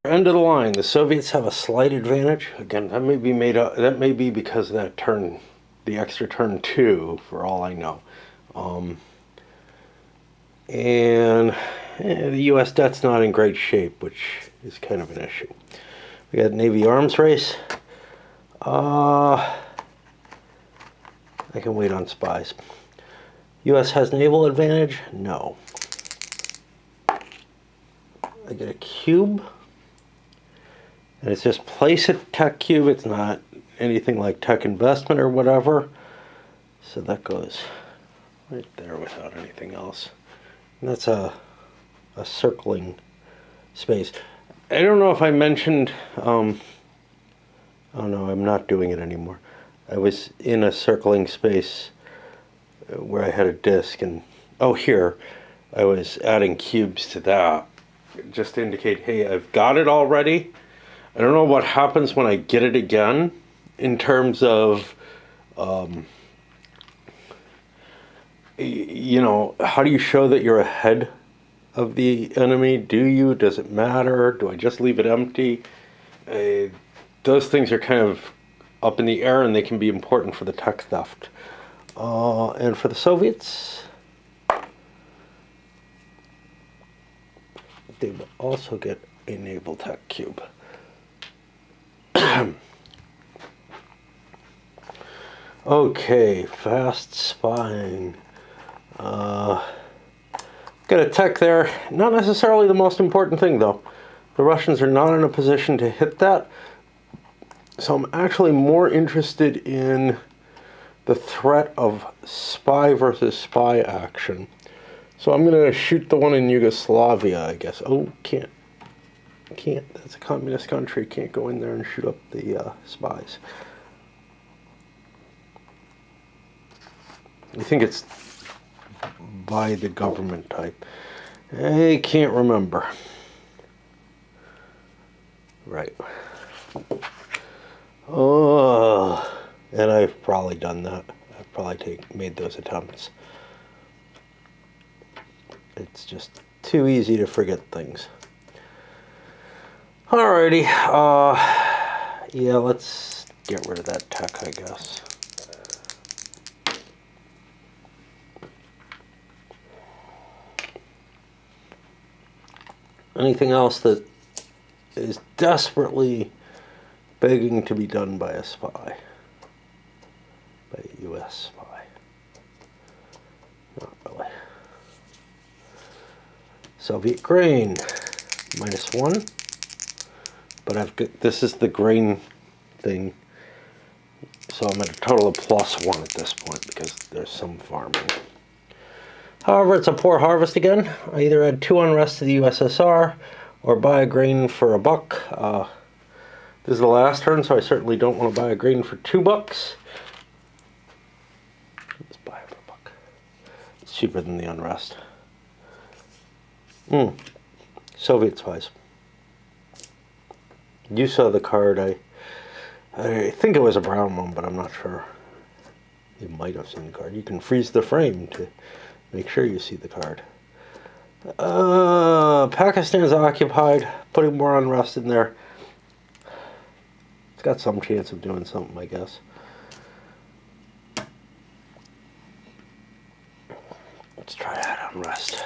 End of the line. The Soviets have a slight advantage. Again, that may be made up. That may be because of that turn, the extra turn 2, for all I know. And the U.S. debt's not in great shape, which is kind of an issue. We got Navy arms race. I can wait on spies. U.S. has naval advantage? No. I get a cube. And it's just place a tech cube. It's not anything like tech investment or whatever. So that goes right there without anything else. And that's a circling space. I don't know if I mentioned, oh no, I'm not doing it anymore. I was in a circling space where I had a disk, and here, I was adding cubes to that just to indicate, hey, I've got it already. I don't know what happens when I get it again in terms of, you know, how do you show that you're ahead of the enemy? Do you? Does it matter? Do I just leave it empty? Those things are kind of up in the air, and they can be important for the tech theft. And for the Soviets, they will also get a naval tech cube. Okay, fast spying. Got a tech there. Not necessarily the most important thing, though. The Russians are not in a position to hit that. So I'm actually more interested in the threat of spy versus spy action. So I'm going to shoot the one in Yugoslavia, I guess. Oh, can't. That's a communist country. Can't go in there and shoot up the spies. I think it's by the government type. I can't remember. Right. Oh, and I've probably done that. I've probably made those attempts. It's just too easy to forget things. Alrighty. Yeah, let's get rid of that tech, I guess. Anything else that is desperately begging to be done by a spy? By a U.S. spy? Not really. Soviet grain, -1. But I've got, this is the grain thing. So I'm at a total of +1 at this point because there's some farming. However, it's a poor harvest again. I either add 2 unrest to the USSR or buy a grain for $1. This is the last turn, so I certainly don't want to buy a grain for $2. Let's buy it for $1. It's cheaper than the unrest. Soviet spies. You saw the card. I think it was a brown one, but I'm not sure. You might have seen the card. You can freeze the frame to make sure you see the card. Pakistan's occupied. Putting more unrest in there. It's got some chance of doing something, I guess. Let's try that unrest.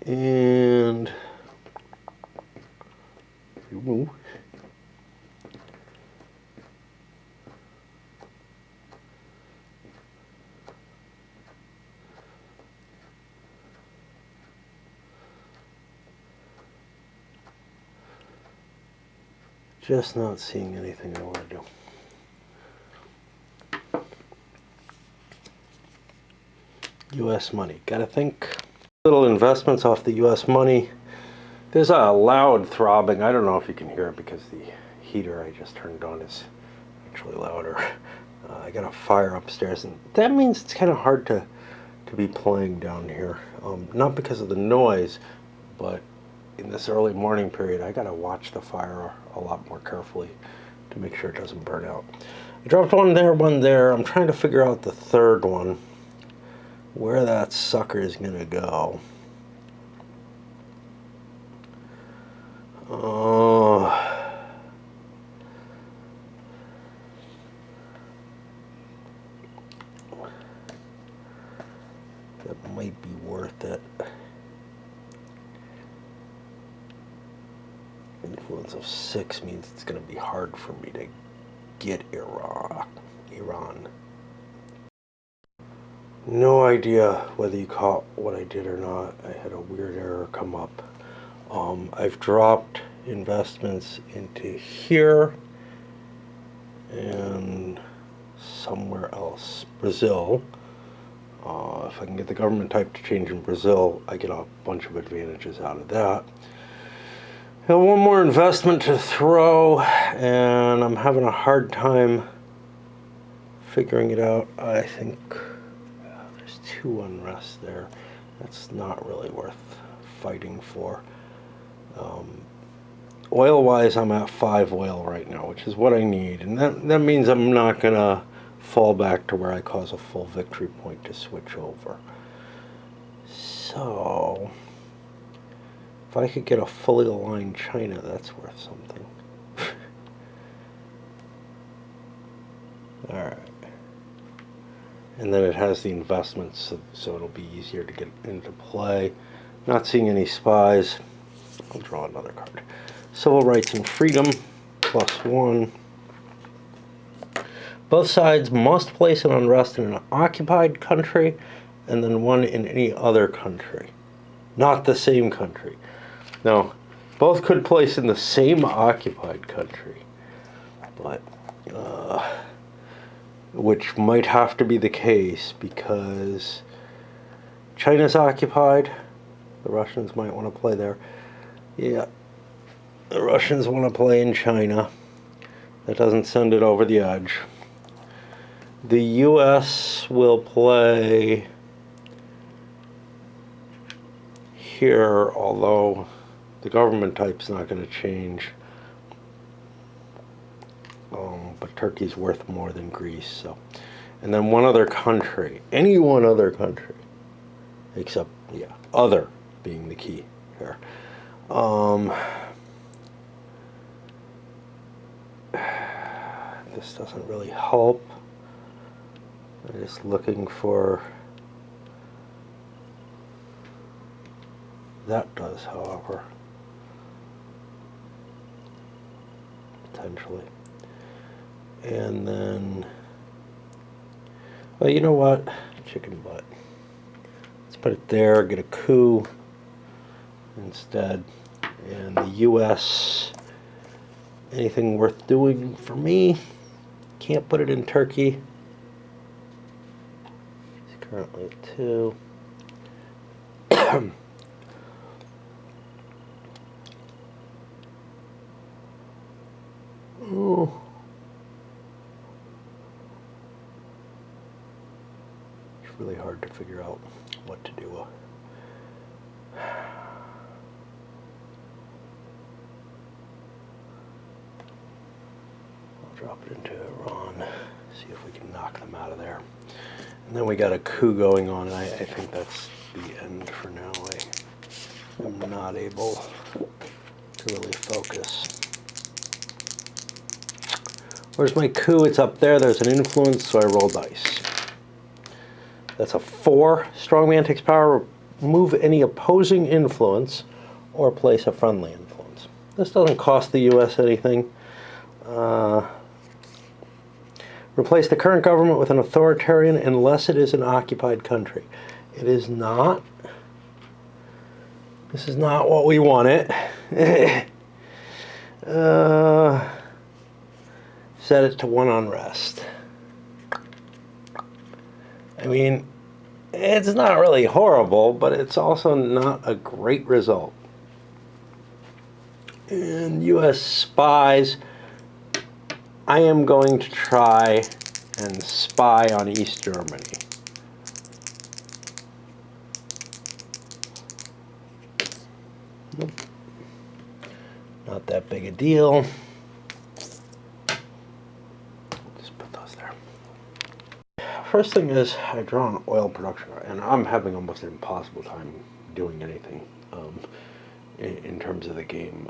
And just not seeing anything I want to do. U.S. money. Gotta think. Little investments off the U.S. money. There's a loud throbbing. I don't know if you can hear it because the heater I just turned on is actually louder. I got a fire upstairs, and that means it's kind of hard to be playing down here. Not because of the noise, but in this early morning period, I gotta watch the fire a lot more carefully to make sure it doesn't burn out. I dropped one there, one there. I'm trying to figure out the third one, where that sucker is gonna go. That might be worth it. Influence of 6 means it's going to be hard for me to get Iran. No idea whether you caught what I did or not. I had a weird error come up. I've dropped investments into here and somewhere else. Brazil. If I can get the government type to change in Brazil, I get a bunch of advantages out of that. I have one more investment to throw, and I'm having a hard time figuring it out. I think there's 2 unrest there. That's not really worth fighting for. Oil-wise, I'm at 5 oil right now, which is what I need. And that means I'm not going to fall back to where I cause a full victory point to switch over. So, if I could get a fully aligned China, that's worth something. Alright. And then it has the investments, so it'll be easier to get into play. Not seeing any spies. I'll draw another card. Civil rights and freedom, +1. Both sides must place an unrest in an occupied country and then one in any other country. Not the same country. Now, both could place in the same occupied country, but which might have to be the case because China's occupied. The Russians might want to play there. Yeah, the Russians want to play in China. That doesn't send it over the edge. The U.S. will play here, although the government type's not going to change. But Turkey's worth more than Greece, so. And then one other country, any one other country, except, yeah, other being the key here. This doesn't really help. I'm just looking for... That does, however. Potentially. And then... Well, you know what? Chicken butt. Let's put it there, get a coup instead. And the U.S., anything worth doing for me? Can't put it in Turkey. It's currently at 2. Oh. It's really hard to figure out what to do. I'll drop it into Iran, see if we can knock them out of there. And then we got a coup going on, and I think that's the end for now. I'm not able to really focus. Where's my coup? It's up there. There's an influence, so I roll dice. That's a 4. Strongman takes power. Remove any opposing influence or place a friendly influence. This doesn't cost the U.S. anything. Replace the current government with an authoritarian unless it is an occupied country. It is not. This is not what we wanted. Set it to 1 unrest. I mean, it's not really horrible, but it's also not a great result. And U.S. spies, I am going to try and spy on East Germany. Nope. Not that big a deal. Just put those there. First thing is, I draw an oil production, and I'm having almost an impossible time doing anything. in terms of the game.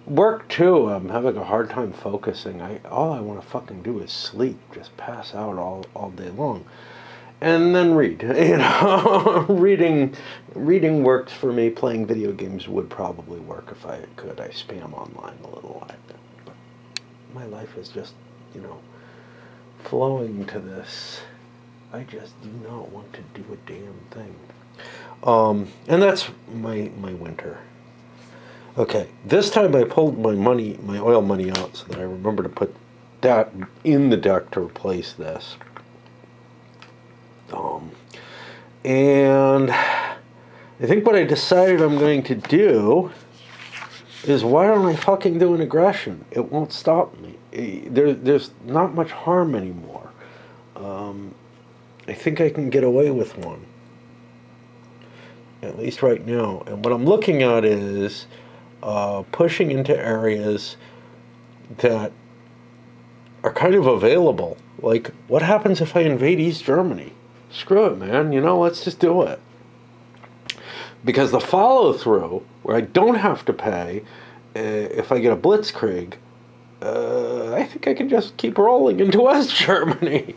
Work too, I'm having a hard time focusing. All I want to fucking do is sleep, just pass out all day long. And then read. Reading works for me. Playing video games would probably work if I could. I spam online a little lot. But my life is just, flowing to this. I just do not want to do a damn thing. And that's my winter. Okay, this time I pulled my oil money out so that I remember to put that in the deck to replace this. And I think what I decided I'm going to do is, why don't I fucking do an aggression? It won't stop me. There's not much harm anymore. I think I can get away with one. At least right now. And what I'm looking at is pushing into areas that are kind of available. Like, what happens if I invade East Germany? Screw it, man. Let's just do it. Because the follow-through, where I don't have to pay if I get a blitzkrieg, I think I can just keep rolling into West Germany.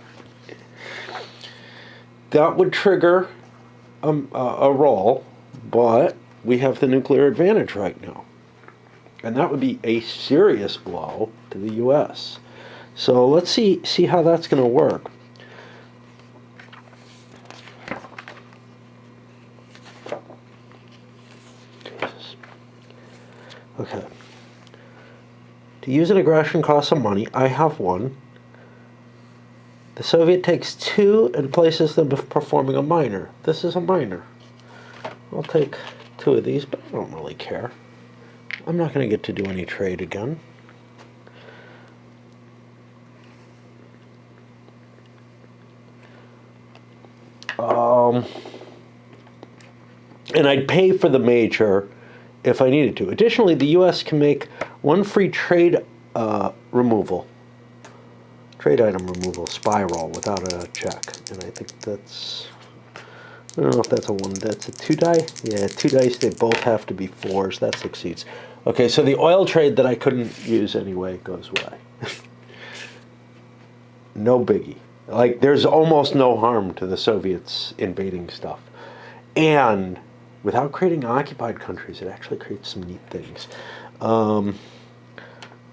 That would trigger a roll, but we have the nuclear advantage right now. And that would be a serious blow to the U.S. So let's see how that's going to work. Okay. To use an aggression costs some money. I have one. The Soviet takes 2 and places them performing a minor. This is a minor. I'll take 2 of these, but I don't really care. I'm not going to get to do any trade again. And I'd pay for the major if I needed to. Additionally, the U.S. can make 1 free trade removal. Trade item removal spiral without a check. And I think that's... I don't know if that's a 1. That's a 2 die? Yeah, 2 dice. They both have to be 4s. That succeeds. Okay, so the oil trade that I couldn't use anyway goes away. No biggie. Like, there's almost no harm to the Soviets invading stuff. And without creating occupied countries, it actually creates some neat things.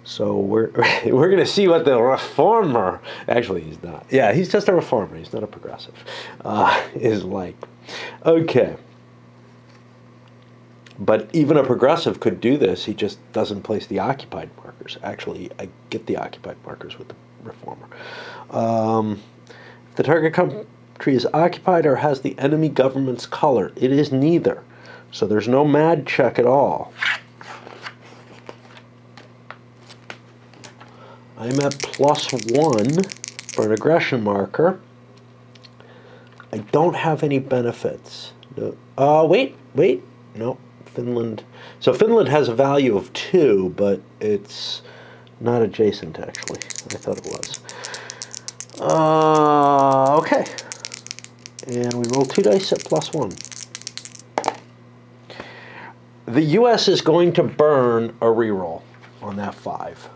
So we're going to see what the reformer, actually he's not. Yeah, he's just a reformer. He's not a progressive. Is like. Okay. But even a progressive could do this. He just doesn't place the occupied markers. Actually, I get the occupied markers with the reformer. If the target country is occupied or has the enemy government's color, it is neither. So there's no mad check at all. I'm at +1 for an aggression marker. I don't have any benefits. No. Wait. No, Finland. So Finland has a value of 2, but it's not adjacent, actually. I thought it was. Okay. And we roll 2 dice at +1. The U.S. is going to burn a reroll on that 5.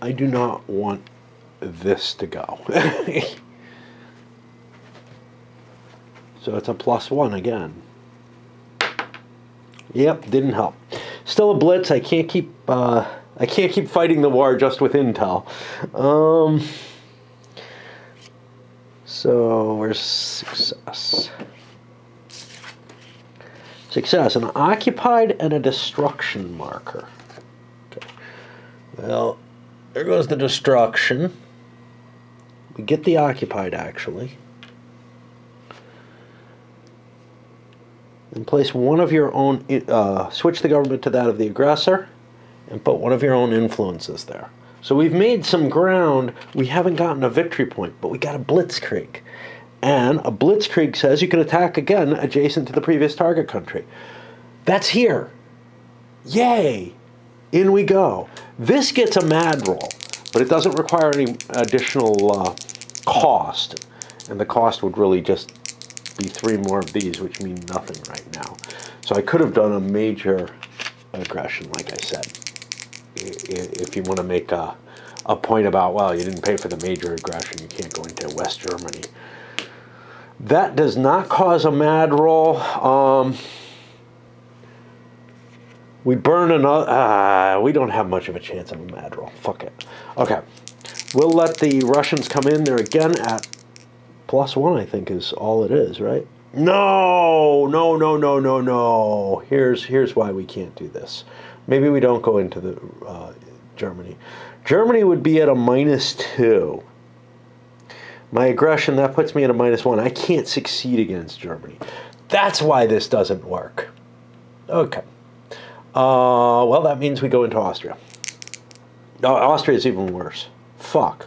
I do not want this to go. So it's a +1 again. Yep, didn't help. Still a blitz. I can't keep fighting the war just with intel. So where's success? Success, an occupied and a destruction marker. Okay. Well, there goes the destruction. We get the occupied, actually. And place one of your own, switch the government to that of the aggressor, and put one of your own influences there. So we've made some ground. We haven't gotten a victory point, but we got a blitzkrieg. And a blitzkrieg says you can attack again adjacent to the previous target country. That's here. Yay! In we go. This gets a mad roll, but it doesn't require any additional cost. And the cost would really just be 3 more of these, which mean nothing right now. So I could have done a major aggression, like I said. If you want to make a point about, well, you didn't pay for the major aggression, you can't go into West Germany. That does not cause a mad roll. We burn another. We don't have much of a chance of a mad roll. Fuck it. Okay. We'll let the Russians come in. They're again at +1, I think, is all it is, right? No, no, no, no, no, no. Here's why we can't do this. Maybe we don't go into the Germany. Germany would be at a -2. My aggression, that puts me at a -1. I can't succeed against Germany. That's why this doesn't work. Okay. Well, that means we go into Austria. No, Austria is even worse. Fuck.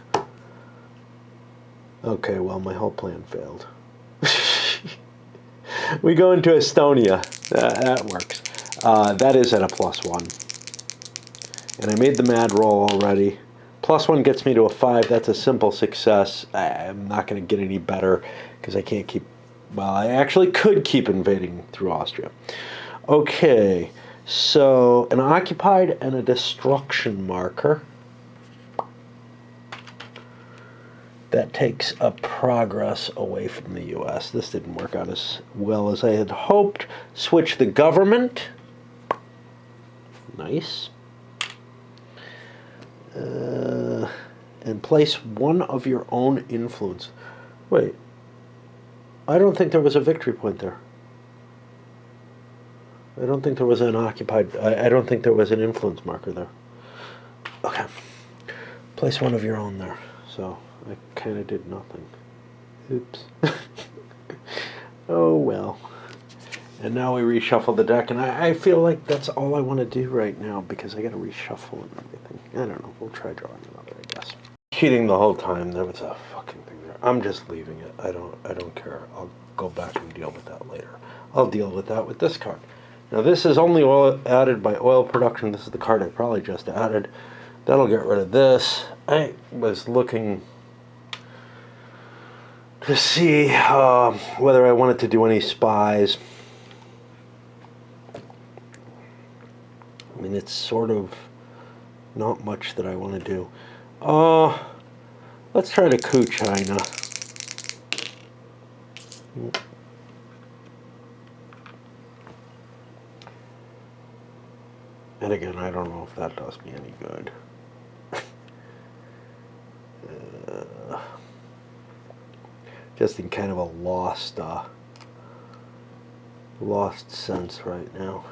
Okay, well, my whole plan failed. We go into Estonia. That works. That is at a +1. And I made the mad roll already. +1 gets me to a 5. That's a simple success. I'm not going to get any better because I can't keep... Well, I actually could keep invading through Austria. Okay, so an occupied and a destruction marker. That takes a progress away from the U.S. This didn't work out as well as I had hoped. Switch the government. Nice. And place one of your own influence. Wait. I don't think there was a victory point there. I don't think there was an occupied... I don't think there was an influence marker there. Okay. Place one of your own there. So... I kind of did nothing. Oops. Oh, well. And now we reshuffle the deck, and I feel like that's all I want to do right now, because I got to reshuffle and everything. I don't know. We'll try drawing another, I guess. Cheating the whole time. There was a fucking thing there. I'm just leaving it. I don't care. I'll go back and deal with that later. I'll deal with that with this card. Now, this is only oil added by oil production. This is the card I probably just added. That'll get rid of this. I was looking... to see whether I wanted to do any spies. I mean, it's sort of not much that I want to do. Let's try to coup China. And again, I don't know if that does me any good. Just in kind of a lost sense right now.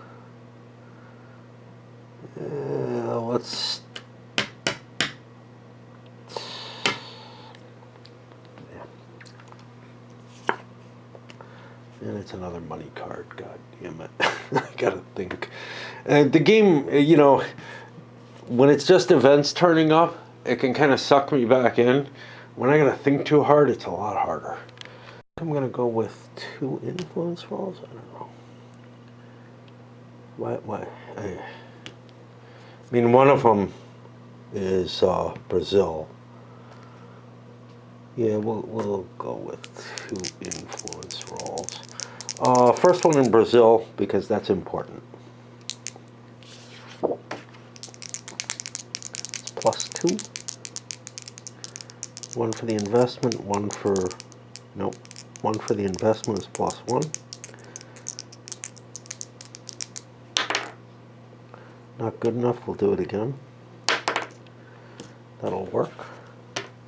Let's... Yeah. And it's another money card, god damn it. I gotta think. The game, you know, when it's just events turning up, it can kind of suck me back in. When I gotta think too hard, it's a lot harder. I'm gonna go with 2 influence rolls. I don't know. Why? I mean, one of them is Brazil. Yeah, we'll go with 2 influence rolls. First one in Brazil, because that's important. It's +2. 1 for the investment, 1 for... Nope. 1 for the investment is +1. Not good enough, we'll do it again. That'll work.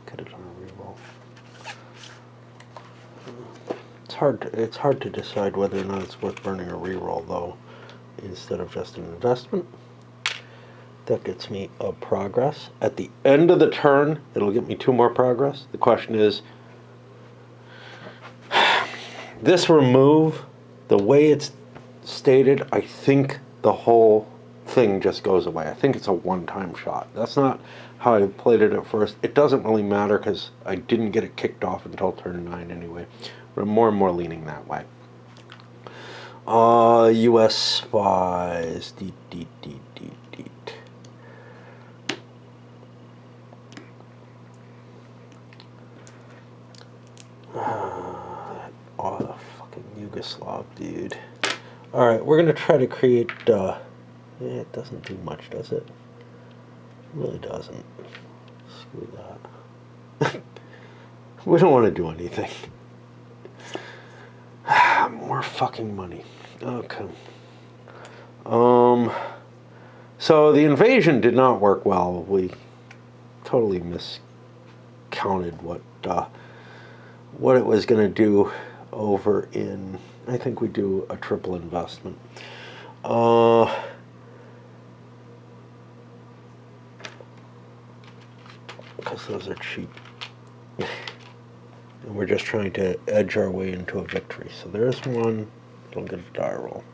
Get it on a reroll. It's hard to decide whether or not it's worth burning a reroll, though, instead of just an investment. That gets me a progress. At the end of the turn, it'll get me 2 more progress. The question is, this remove, the way it's stated, I think the whole thing just goes away. I think it's a one-time shot. That's not how I played it at first. It doesn't really matter because I didn't get it kicked off until turn 9 anyway. But I'm more and more leaning that way. U.S. spies. Oh, the fucking Yugoslav dude. Alright, we're going to try to create, it doesn't do much, does it? It really doesn't. Screw that. We don't want to do anything. More fucking money. Okay. So the invasion did not work well. We totally miscounted what it was going to do over in. I think we do a triple investment. Because those are cheap. And we're just trying to edge our way into a victory. So there's one. It'll get a die roll.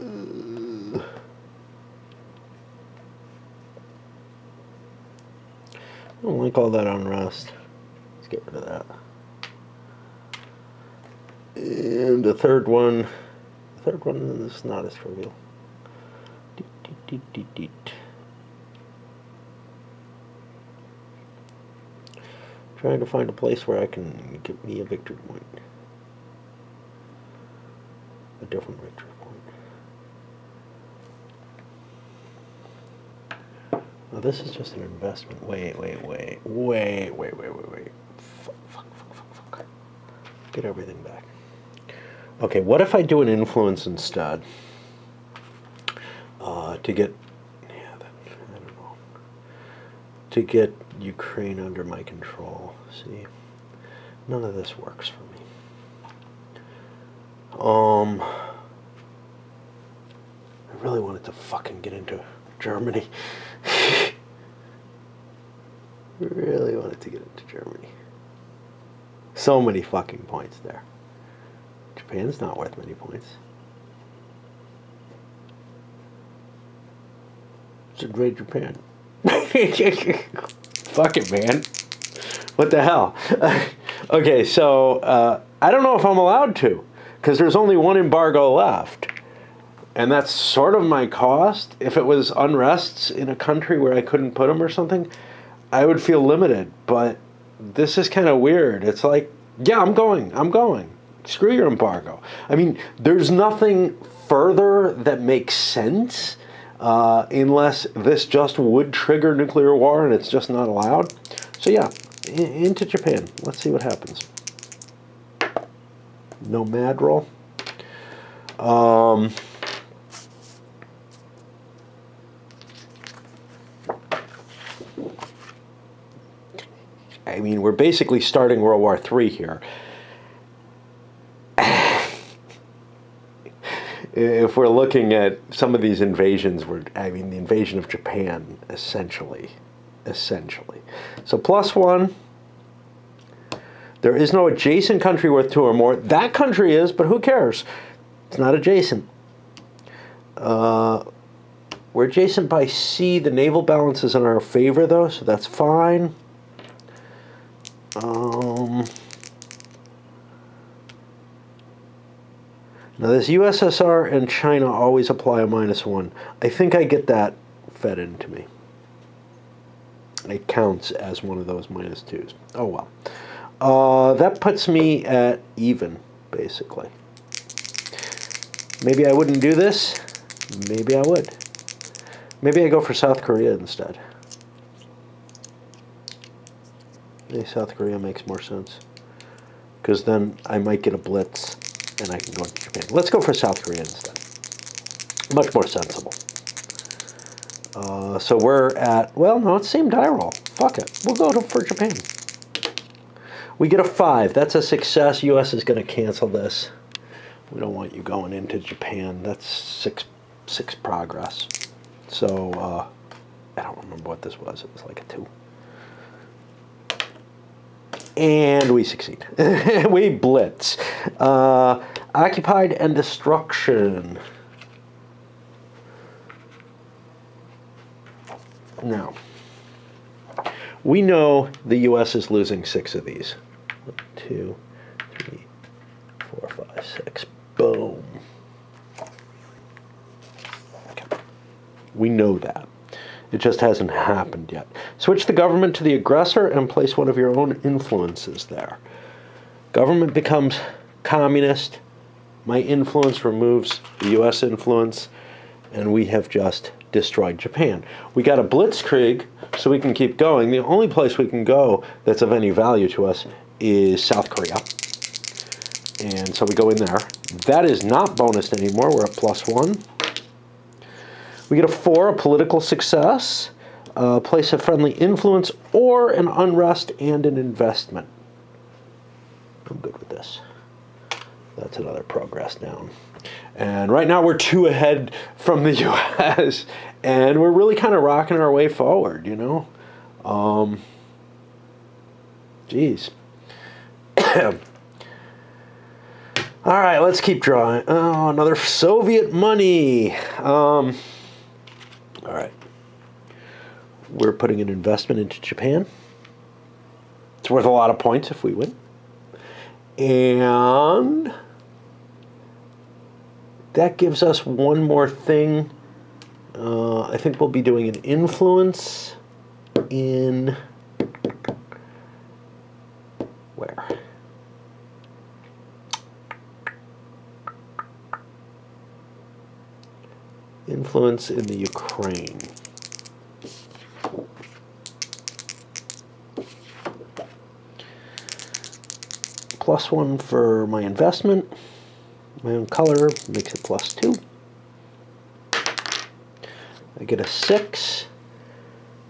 I don't like all that unrest. Let's get rid of that. And the third one is not as trivial. Trying to find a place where I can get me a victory point. A different victory point. Now this is just an investment. Wait. Fuck. Get everything back. Okay, what if I do an influence instead? To get, I don't know. To get Ukraine under my control. See, none of this works for me. I really wanted to fucking get into Germany. Really wanted to get into Germany. So many fucking points there. Japan's not worth many points. Should raid Japan. Fuck it, man. What the hell? Okay, so I don't know if I'm allowed to, because there's only one embargo left. And that's sort of my cost. If it was unrests in a country where I couldn't put them or something, I would feel limited. But this is kind of weird. It's like, yeah, I'm going. Screw your embargo. I mean, there's nothing further that makes sense unless this just would trigger nuclear war and it's just not allowed. So yeah, into Japan. Let's see what happens. Nomad roll. I mean, we're basically starting World War III here. If we're looking at some of these invasions, the invasion of Japan, essentially. So +1. There is no adjacent country worth 2 or more. That country is, but who cares? It's not adjacent. We're adjacent by sea. The naval balance is in our favor, though, so that's fine. Now this USSR and China always apply a -1. I think I get that fed into me. It counts as one of those -2s. Oh well. That puts me at even, basically. Maybe I wouldn't do this. Maybe I would. Maybe I go for South Korea instead. Maybe South Korea makes more sense. Because then I might get a blitz and I can go to Japan. Let's go for South Korea instead. Much more sensible. So we're at, well, no, it's the same die roll. Fuck it. We'll go for Japan. We get a 5. That's a success. U.S. is going to cancel this. We don't want you going into Japan. That's 6 progress. So, I don't remember what this was. It was like a 2. And we succeed. We blitz. Occupied and destruction. Now, we know the U.S. is losing 6 of these. 1, 2, 3, 4, 5, 6. Boom. Okay. We know that. It just hasn't happened yet. Switch the government to the aggressor and place one of your own influences there. Government becomes communist. My influence removes the U.S. influence, and we have just destroyed Japan. We got a blitzkrieg, so we can keep going. The only place we can go that's of any value to us is South Korea. And so we go in there. That is not bonused anymore. We're at +1. We get a 4, a political success, a place of friendly influence, or an unrest and an investment. I'm good with this. That's another progress down. And right now we're 2 ahead from the U.S. And we're really kind of rocking our way forward, you know. Geez. All right, let's keep drawing. Oh, another Soviet money. All right. We're putting an investment into Japan. It's worth a lot of points if we win. And that gives us one more thing. I think we'll be doing an influence in where? Influence in the Ukraine. +1 for my investment. My own color makes it +2. I get a 6.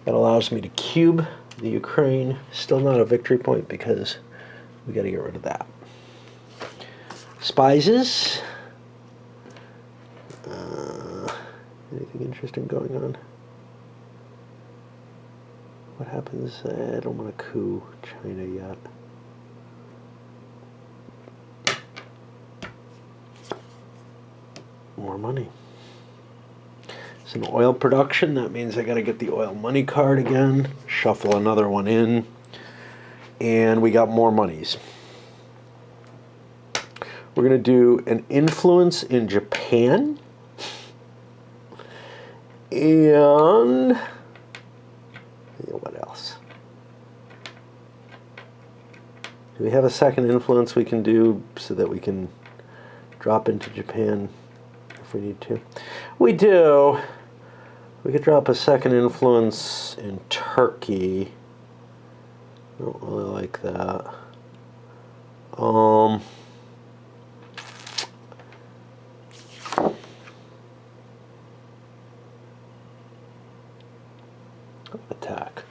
That allows me to cube the Ukraine. Still not a victory point because we got to get rid of that. Spices. Anything interesting going on? What happens? I don't want to coup China yet. More money. It's an oil production. That means I got to get the oil money card again. Shuffle another one in. And we got more monies. We're going to do an influence in Japan. And what else? Do we have a second influence we can do so that we can drop into Japan if we need to? We do. We could drop a second influence in Turkey. I don't really like that. Attack.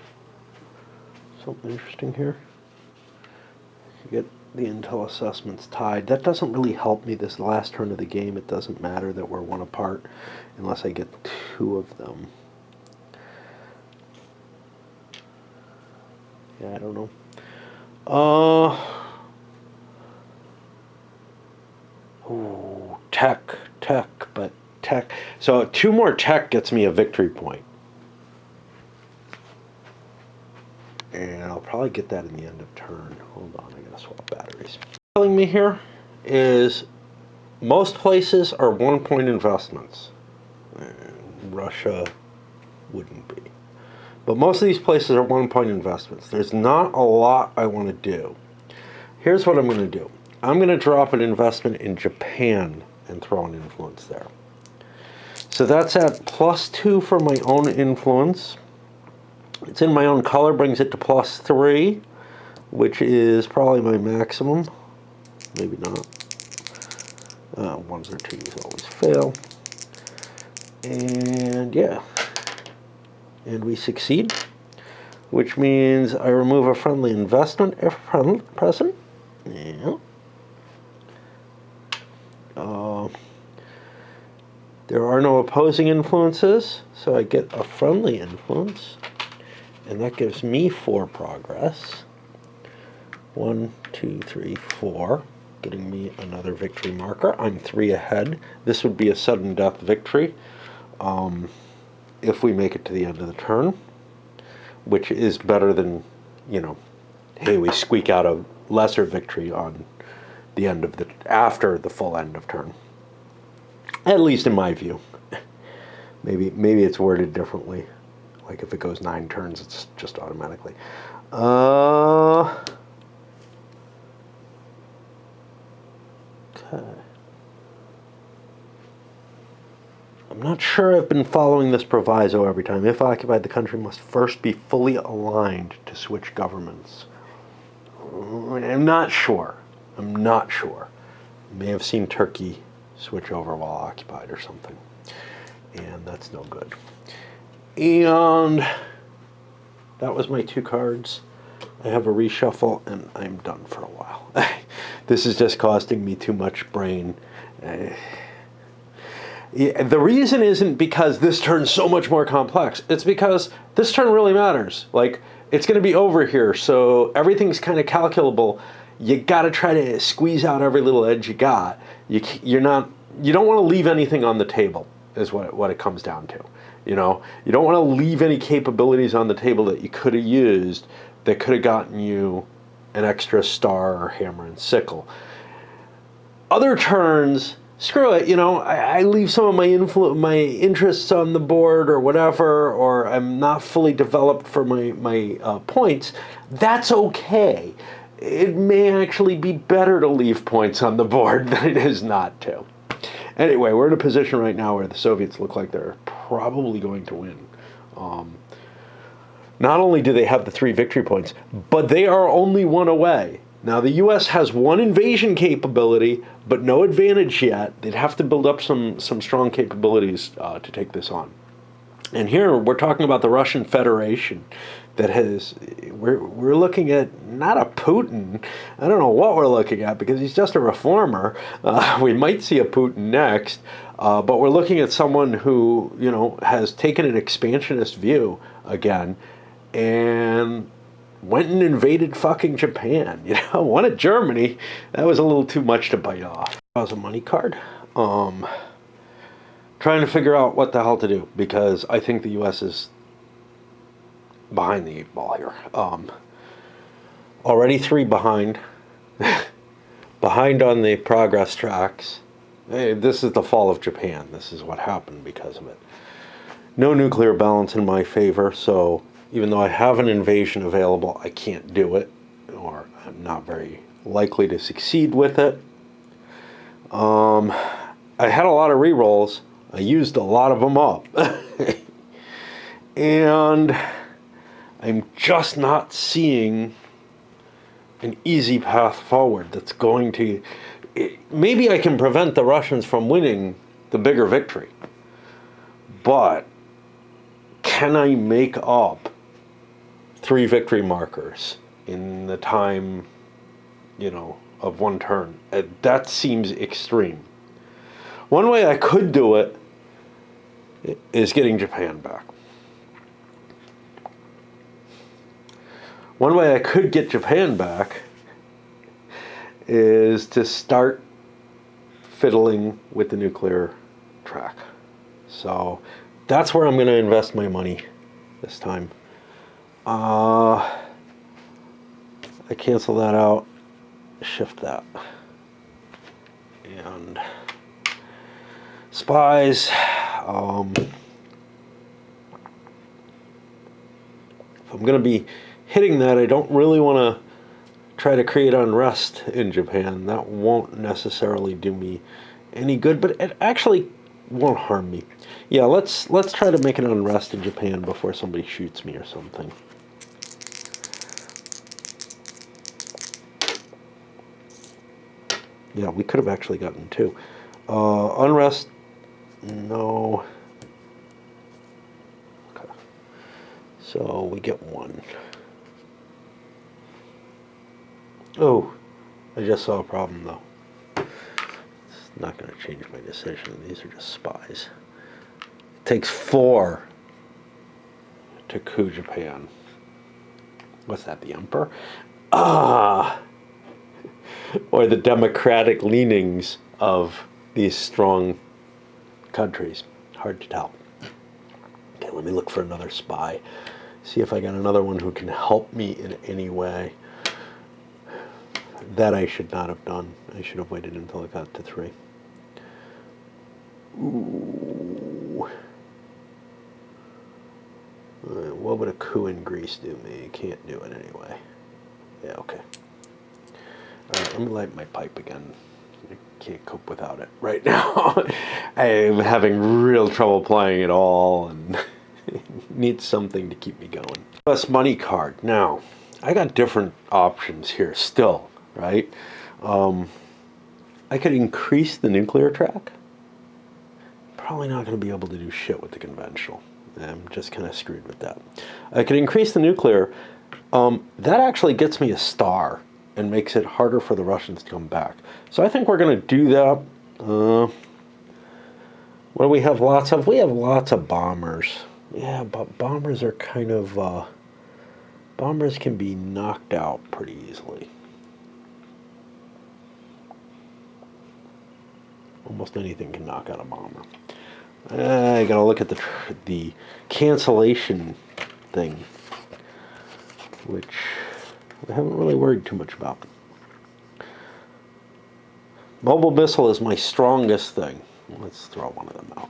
Something interesting here. You get the intel assessments tied. That doesn't really help me this last turn of the game. It doesn't matter that we're 1 apart unless I get 2 of them. Yeah, I don't know. Ooh, tech, but tech. So 2 more tech gets me a victory point. And I'll probably get that in the end of turn. Hold on, I gotta swap batteries. Telling me here is most places are 1 point investments. And Russia wouldn't be. But most of these places are 1 point investments. There's not a lot I want to do. Here's what I'm going to do. I'm going to drop an investment in Japan and throw an influence there. So that's at +2 for my own influence. It's in my own color, brings it to +3, which is probably my maximum. Maybe not. 1s or 2s always fail. And yeah. And we succeed, which means I remove a friendly investment if present. Yeah. There are no opposing influences, so I get a friendly influence. And that gives me 4 progress. 1, 2, 3, 4, getting me another victory marker. I'm 3 ahead. This would be a sudden death victory if we make it to the end of the turn, which is better than, you know, hey, we squeak out a lesser victory on the end of the, after the full end of turn. At least in my view. Maybe it's worded differently. Like if it goes 9 turns, it's just automatically. Okay. I'm not sure I've been following this proviso every time. If occupied, the country must first be fully aligned to switch governments. I'm not sure. I'm not sure. You may have seen Turkey switch over while occupied or something. And that's no good. And that was my 2 cards. I have a reshuffle, and I'm done for a while. This is just costing me too much brain. Yeah, the reason isn't because this turn's so much more complex. It's because this turn really matters. Like, it's going to be over here, so everything's kind of calculable. You got to try to squeeze out every little edge you got. You don't want to leave anything on the table, is what it comes down to. You know, you don't want to leave any capabilities on the table that you could have used that could have gotten you an extra star or hammer and sickle. Other turns, screw it, you know, I leave some of my interests on the board or whatever, or I'm not fully developed for my points. That's okay. It may actually be better to leave points on the board than it is not to. Anyway, we're in a position right now where the Soviets look like they're probably going to win. Not only do they have the 3 victory points, but they are only 1 away. Now, the U.S. has 1 invasion capability, but no advantage yet. They'd have to build up some strong capabilities to take this on. And here we're talking about the Russian Federation that has, we're looking at not a Putin. I don't know what we're looking at because he's just a reformer. We might see a Putin next, but we're looking at someone who, you know, has taken an expansionist view again and went and invaded fucking Japan. You know, one at Germany. That was a little too much to bite off. That was a money card. Trying to figure out what the hell to do because I think the U.S. is behind the 8 ball here. Already 3 behind. Behind on the progress tracks. Hey, this is the fall of Japan. This is what happened because of it. No nuclear balance in my favor, so even though I have an invasion available, I can't do it, or I'm not very likely to succeed with it. I had a lot of rerolls. I used a lot of them up. And I'm just not seeing an easy path forward that's going to... Maybe I can prevent the Russians from winning the bigger victory. But can I make up 3 victory markers in the time, you know, of 1 turn? That seems extreme. One way I could do it is getting Japan back. One way I could get Japan back is to start fiddling with the nuclear track. So that's where I'm going to invest my money this time. I cancel that out, shift that. And spies. If I'm going to be hitting that, I don't really want to try to create unrest in Japan. That won't necessarily do me any good, but it actually won't harm me. Yeah, let's try to make an unrest in Japan before somebody shoots me or something. Yeah, we could have actually gotten 2. Unrest, no. Okay. So we get 1. Oh, I just saw a problem though. It's not going to change my decision. These are just spies. It takes 4 to coup Japan. What's that, the Emperor? Ah! Or the democratic leanings of these strong countries. Hard to tell. Okay, let me look for another spy. See if I got another one who can help me in any way. That I should not have done. I should have waited until it got to 3. Ooh. What would a coup in Greece do me? You can't do it anyway. Yeah, okay. Alright, let me light my pipe again. I can't cope without it right now. I'm having real trouble playing it all and need something to keep me going. US money card. Now, I got different options here still, right? I could increase the nuclear track. Probably not going to be able to do shit with the conventional. I'm just kind of screwed with that. I could increase the nuclear. That actually gets me a star and makes it harder for the Russians to come back. So I think we're going to do that. What do we have lots of? We have lots of bombers. Yeah, but bombers are kind of... bombers can be knocked out pretty easily. Almost anything can knock out a bomber. I gotta look at the cancellation thing, which I haven't really worried too much about. Mobile missile is my strongest thing. Let's throw one of them out.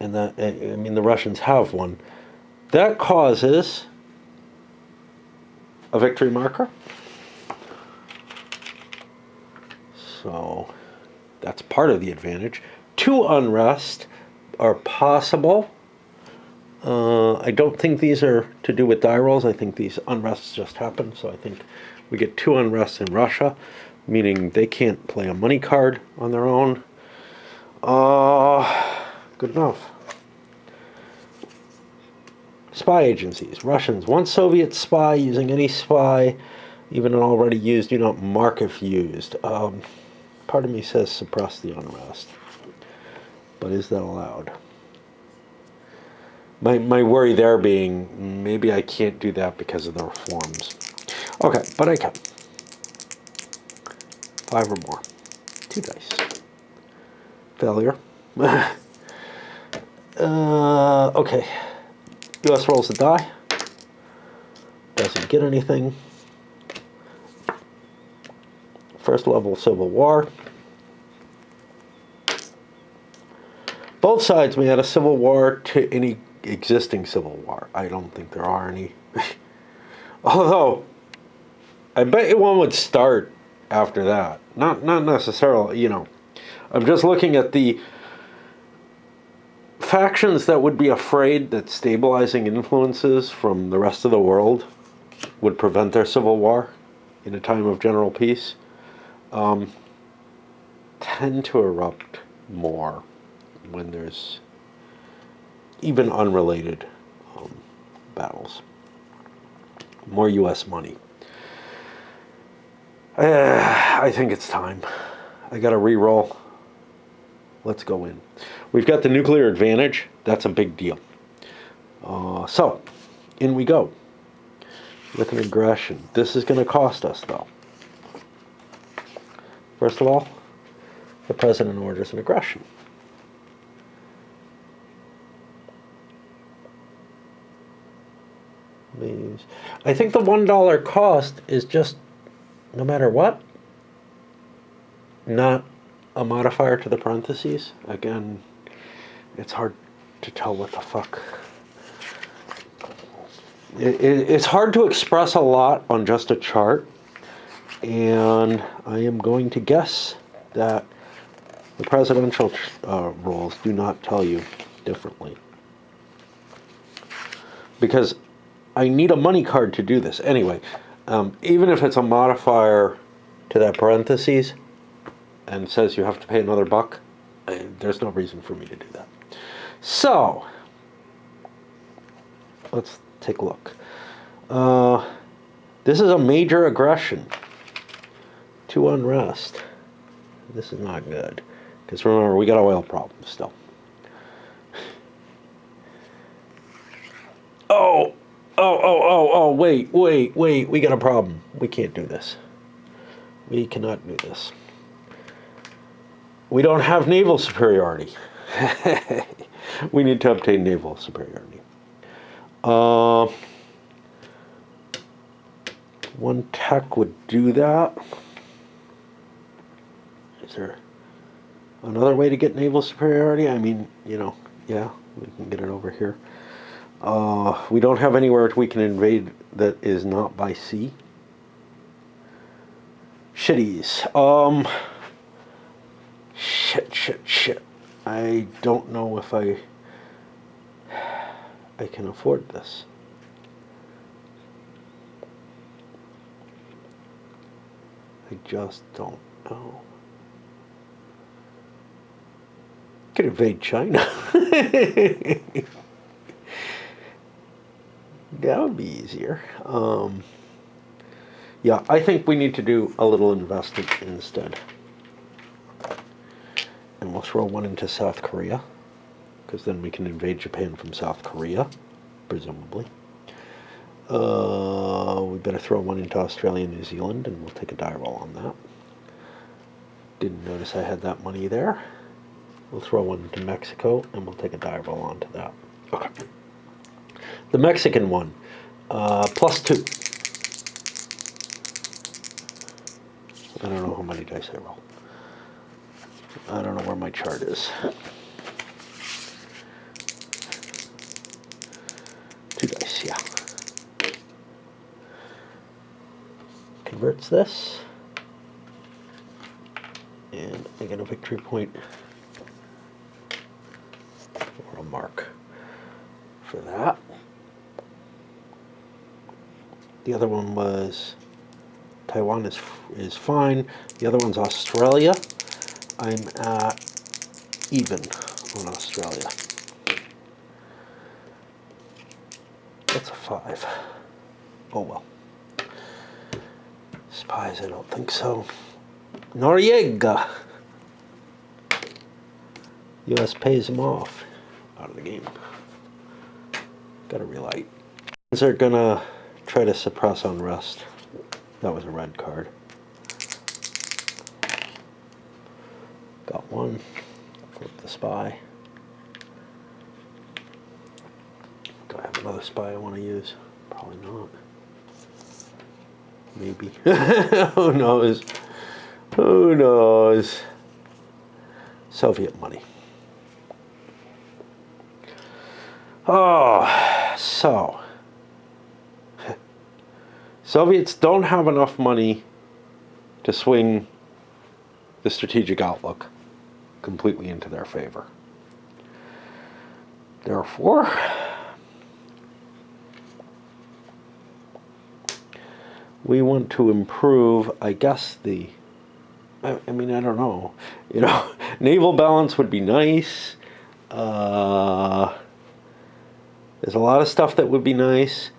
And that, I mean, the Russians have one. That causes a victory marker. So that's part of the advantage. 2 unrest are possible. I don't think these are to do with die rolls. I think these unrests just happen. So I think we get 2 unrests in Russia, meaning they can't play a money card on their own. Good enough. Spy agencies. Russians. 1 Soviet spy using any spy, even an already used, do not mark if used. Part of me says suppress the unrest. But is that allowed? My worry there being, maybe I can't do that because of the reforms. Okay, but I can. 5 or more. 2 dice. Failure. Okay. US rolls the die. Doesn't get anything. First level Civil War. Both sides may add a civil war to any existing civil war. I don't think there are any. Although, I bet one would start after that. Not necessarily, you know. I'm just looking at the factions that would be afraid that stabilizing influences from the rest of the world would prevent their civil war in a time of general peace. Tend to erupt more when there's even unrelated battles. More U.S. money. I think it's time. I got to re-roll. Let's go in. We've got the nuclear advantage. That's a big deal. So, in we go. With an aggression. This is going to cost us, though. First of all, the president orders an aggression. I think the $1 cost is just, no matter what, not a modifier to the parentheses. Again, it's hard to tell what the fuck. It's hard to express a lot on just a chart, and I am going to guess that the presidential rules do not tell you differently. Because I need a money card to do this. Anyway, even if it's a modifier to that parentheses and says you have to pay another $1, there's no reason for me to do that. So, let's take a look. This is a major aggression to unrest. This is not good. Because remember, we got oil problems still. Oh, wait, we got a problem. We can't do this. We cannot do this. We don't have naval superiority. We need to obtain naval superiority. One tech would do that. Is there another way to get naval superiority? I mean, you know, yeah, we can get it over here. We don't have anywhere we can invade that is not by sea. Shitties. Shit. I don't know if I can afford this. I just don't know. Could invade China. That would be easier. Yeah, I think we need to do a little investment instead. And we'll throw one into South Korea, because then we can invade Japan from South Korea, presumably. We better throw one into Australia and New Zealand, and we'll take a die roll on that. Didn't notice I had that money there. We'll throw one into Mexico, and we'll take a die roll onto that. Okay. The Mexican one, +2. I don't know how many dice I roll. I don't know where my chart is. 2 dice, yeah. Converts this. And I get a victory point or a mark for that. The other one was Taiwan is fine. The other one's Australia. I'm at even on Australia. That's a 5. Oh well. Spies, I don't think so. Noriega. U.S. pays them off. Out of the game. Gotta relight. They're gonna try to suppress unrest. That was a red card. Got one. Flip the spy. Do I have another spy I want to use? Probably not. Maybe. Who knows? Who knows? Soviet money. Oh, so. Soviets don't have enough money to swing the strategic outlook completely into their favor. Therefore, we want to improve, I guess, I mean, I don't know. You know, naval balance would be nice. There's a lot of stuff that would be nice.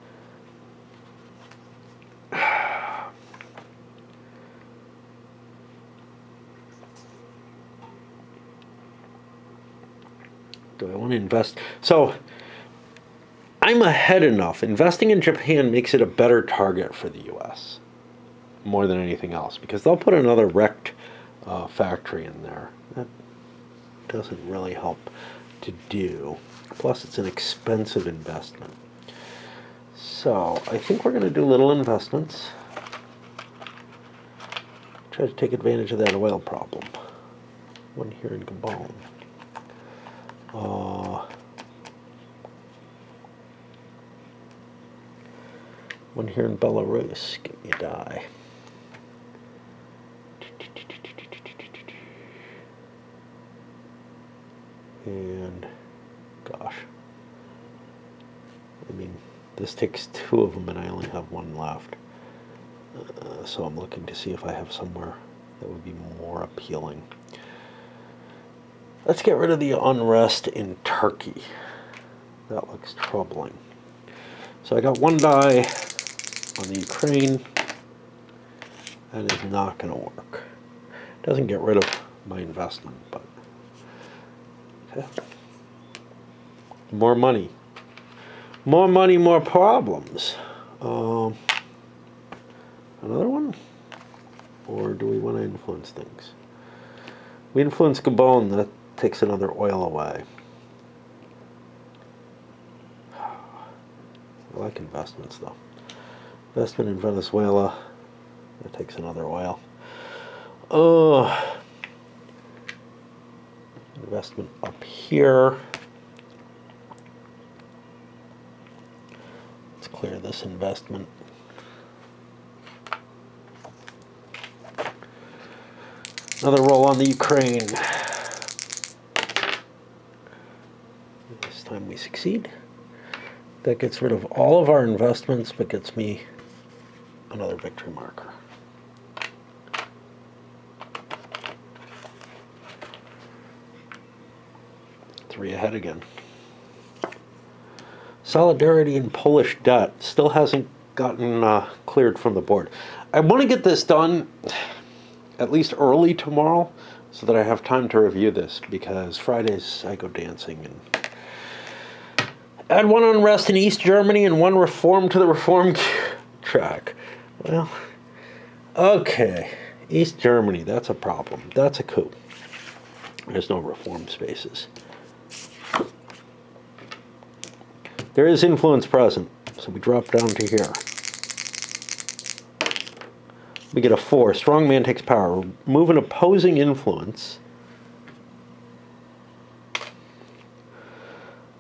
Do I want to invest? So, I'm ahead enough. Investing in Japan makes it a better target for the U.S. more than anything else, because they'll put another wrecked factory in there. That doesn't really help to do. Plus, it's an expensive investment. So, I think we're going to do little investments. Try to take advantage of that oil problem. One here in Gabon. One here in Belarus. Get me a die. And, gosh. I mean, this takes 2 of them and I only have 1 left. So I'm looking to see if I have somewhere that would be more appealing. Let's get rid of the unrest in Turkey. That looks troubling. So I got 1 die on the Ukraine. That is not going to work. Doesn't get rid of my investment, but okay. More money. More money, more problems. Another one? Or do we want to influence things? We influence Gabon, that takes another oil away. I like investments, though. Investment in Venezuela, that takes another oil. Investment up here. Let's clear this investment. Another roll on the Ukraine. This time we succeed. That gets rid of all of our investments, but gets me another victory marker. Three ahead again. Solidarity and Polish debt still hasn't gotten cleared from the board. I want to get this done at least early tomorrow so that I have time to review this, because Fridays I go dancing. And add one unrest in East Germany and one reform to the reform track. Well, okay. East Germany, that's a problem. That's a coup. There's no reform spaces. There is influence present, so we drop down to here. We get a 4. Strong man takes power. Remove an opposing influence.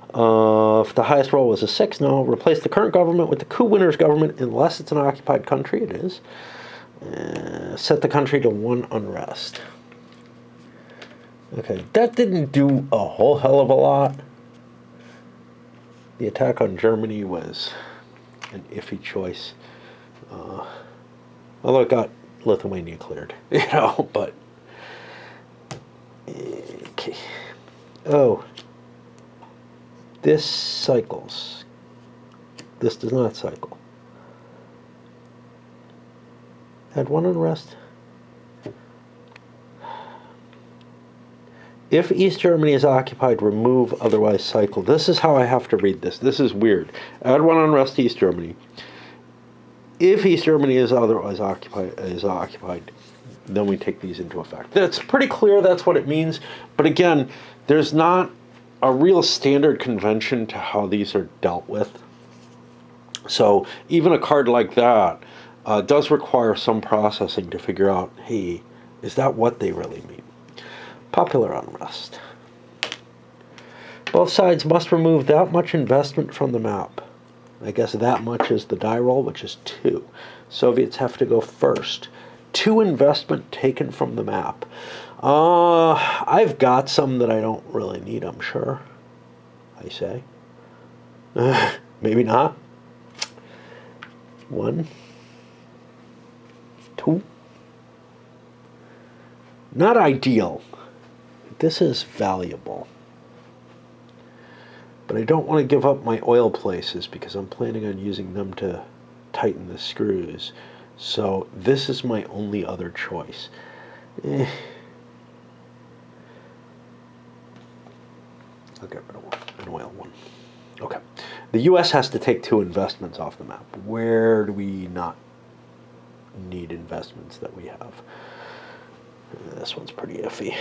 If the highest roll was a 6, no. Replace the current government with the coup winner's government unless it's an occupied country. It is. Set the country to 1 unrest. Okay, that didn't do a whole hell of a lot. The attack on Germany was an iffy choice. Although it got Lithuania cleared, but... Okay. Oh. This cycles. This does not cycle. Add 1 unrest. If East Germany is occupied, remove, otherwise cycle. This is how I have to read this. This is weird. Add 1 unrest to East Germany. If East Germany is otherwise occupied, then we take these into effect. That's pretty clear. That's what it means. But again, there's not a real standard convention to how these are dealt with. So even a card like that does require some processing to figure out, hey, is that what they really mean? Popular unrest. Both sides must remove that much investment from the map. I guess that much is the die roll, which is 2. Soviets have to go first. 2 investment taken from the map. I've got some that I don't really need, I'm sure. I say. Maybe not. 1. 2. Not ideal. This is valuable. But I don't want to give up my oil places because I'm planning on using them to tighten the screws. So this is my only other choice. I'll get rid of an oil one. Okay. The U.S. has to take 2 investments off the map. Where do we not need investments that we have? This one's pretty iffy.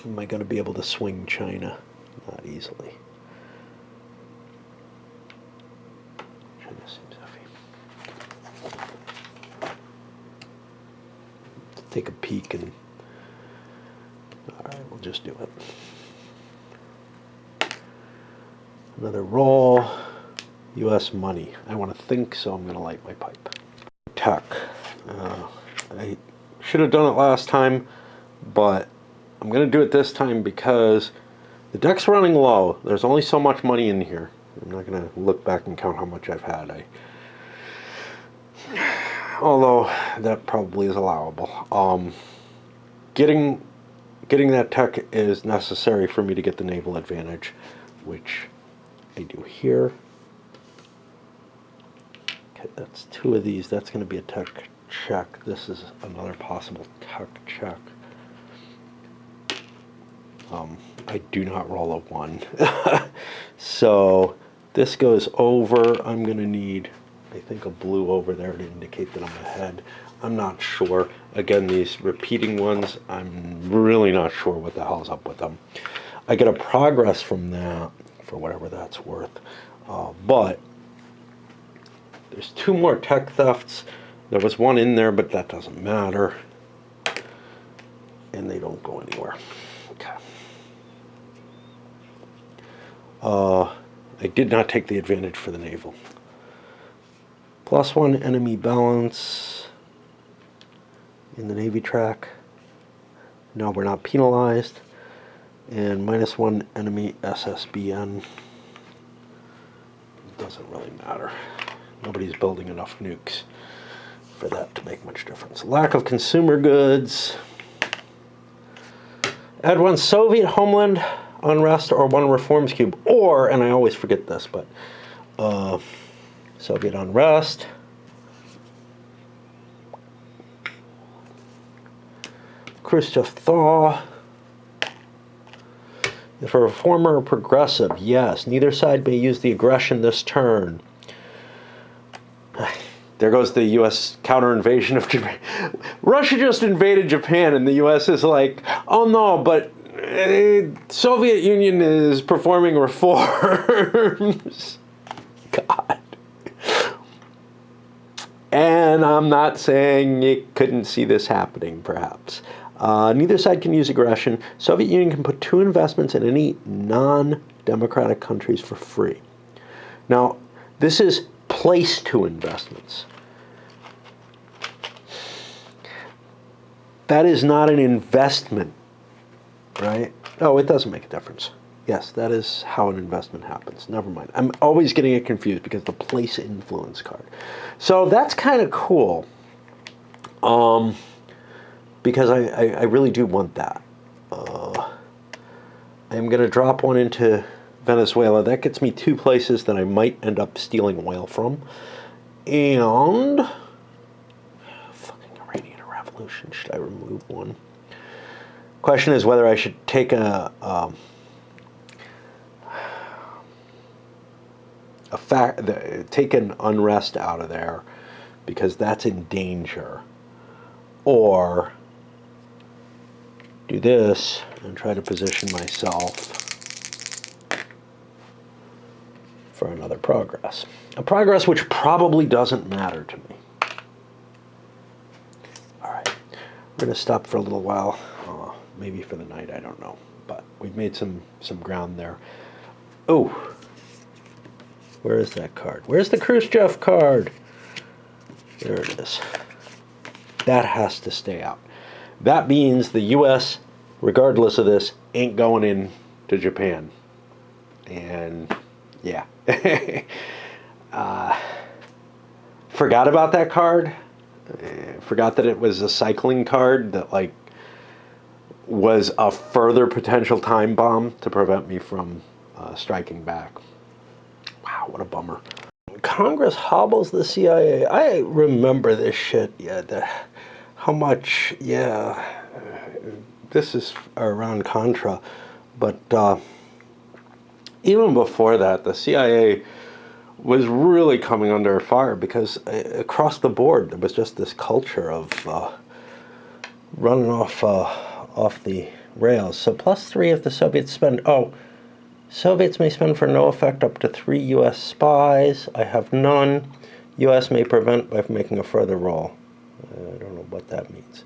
Am I going to be able to swing China? Not easily. China seems iffy. Let's take a peek and... Alright, we'll just do it. Another roll. U.S. money. I want to think, so I'm going to light my pipe. Tech. I should have done it last time, but I'm going to do it this time because the deck's running low. There's only so much money in here. I'm not going to look back and count how much I've had. Although that probably is allowable. Getting that tech is necessary for me to get the naval advantage, which I do here. Okay, that's 2 of these. That's going to be a tech check. This is another possible tech check. I do not roll a 1. So this goes over. I'm going to need, I think, a blue over there to indicate that I'm ahead. I'm not sure. Again, these repeating ones, I'm really not sure what the hell's up with them. I get a progress from that, for whatever that's worth. But there's 2 more tech thefts. There was 1 in there, but that doesn't matter. And they don't go anywhere. Okay. I did not take the advantage for the naval. +1 enemy balance. in the Navy track. No, we're not penalized. And -1 enemy SSBN. Doesn't really matter. Nobody's building enough nukes for that to make much difference. Lack of consumer goods. Add 1 Soviet homeland unrest or 1 reforms cube. Or, and I always forget this, but Soviet unrest. Khrushchev thaw. If a reformer or progressive, yes. Neither side may use the aggression this turn. There goes the U.S. counter-invasion of Japan. Russia just invaded Japan, and the U.S. is like, oh no, but Soviet Union is performing reforms. God. And I'm not saying you couldn't see this happening, perhaps. Neither side can use aggression. Soviet Union can put 2 investments in any non-democratic countries for free. Now, this is place 2 investments. That is not an investment, right? Oh, it doesn't make a difference. Yes, that is how an investment happens. Never mind. I'm always getting it confused because the place influence card. So that's kind of cool. Because I really do want that. I'm going to drop 1 into Venezuela. That gets me 2 places that I might end up stealing oil from. And fucking Iranian Revolution. Should I remove 1? Question is whether I should take take an unrest out of there because that's in danger, or do this and try to position myself for another progress. A progress which probably doesn't matter to me. All right, we're going to stop for a little while, maybe for the night, I don't know. But we've made some ground there. Oh, where is that card? Where's the Khrushchev card? There it is. That has to stay out. That means the U.S., regardless of this, ain't going in to Japan. And, yeah. Forgot about that card. Forgot that it was a cycling card that, like, was a further potential time bomb to prevent me from striking back. Wow, what a bummer. Congress hobbles the CIA. I remember this shit. Yeah, how much, yeah, this is around Contra, but even before that, the CIA was really coming under fire because across the board, there was just this culture of running off the rails. So +3 if the Soviets spend, Soviets may spend for no effect up to 3 U.S. spies. I have none. U.S. may prevent by making a further roll. I don't know what that means.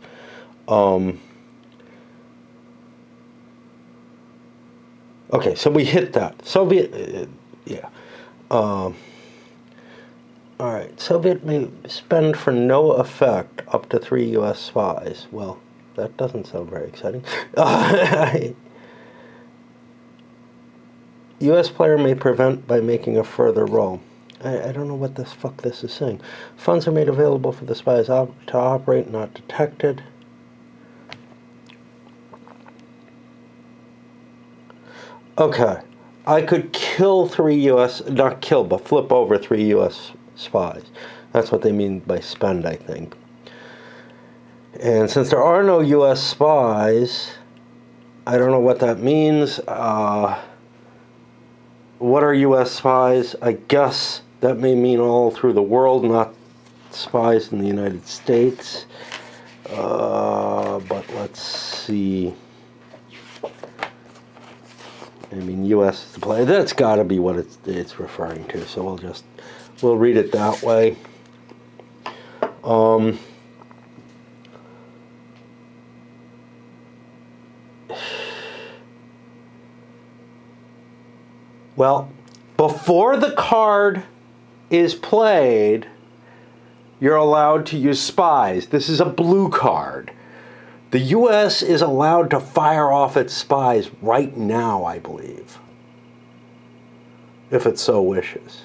Okay, so we hit that. Soviet, yeah. All right, Soviet may spend for no effect up to 3 U.S. spies. Well, that doesn't sound very exciting. U.S. player may prevent by making a further roll. I don't know what the fuck this is saying. Funds are made available for the spies to operate, not detected. Okay. I could kill 3 U.S., not kill, but flip over 3 U.S. spies. That's what they mean by spend, I think. And since there are no U.S. spies, I don't know what that means. What are U.S. spies? I guess that may mean all through the world, not spies in the United States. But let's see. I mean, U.S. is the play. That's got to be what it's referring to. So we'll read it that way. Well, before the card is played, you're allowed to use spies. This is a blue card. The U.S. is allowed to fire off its spies right now, I believe, if it so wishes.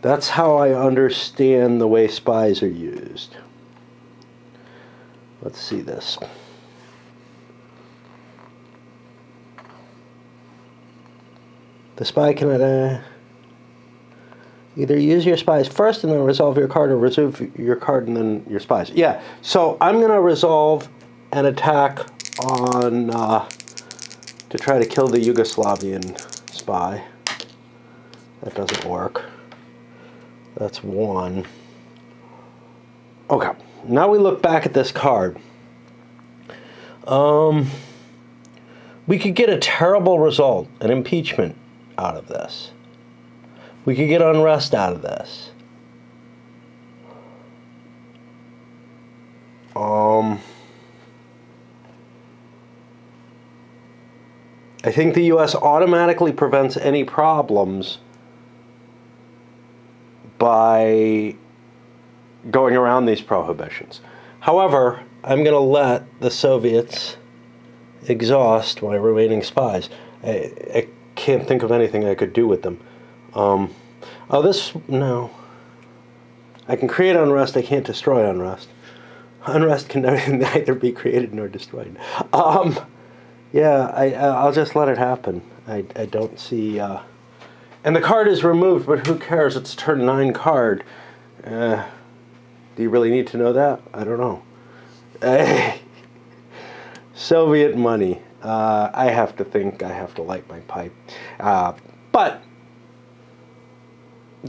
That's how I understand the way spies are used. Let's see this. The spy cannot either use your spies first and then resolve your card, or reserve your card and then your spies. Yeah, so I'm going to resolve an attack on to try to kill the Yugoslavian spy. That doesn't work. That's one. Okay, now we look back at this card. We could get a terrible result, an impeachment out of this. We could get unrest out of this. I think the U.S. automatically prevents any problems by going around these prohibitions. However, I'm going to let the Soviets exhaust my remaining spies. I can't think of anything I could do with them. No. I can create unrest, I can't destroy unrest. Unrest can neither be created nor destroyed. Yeah, I'll just let it happen. I don't see... And the card is removed, but who cares? It's a turn 9 card. Do you really need to know that? I don't know. Soviet money. I have to think. I have to light my pipe. But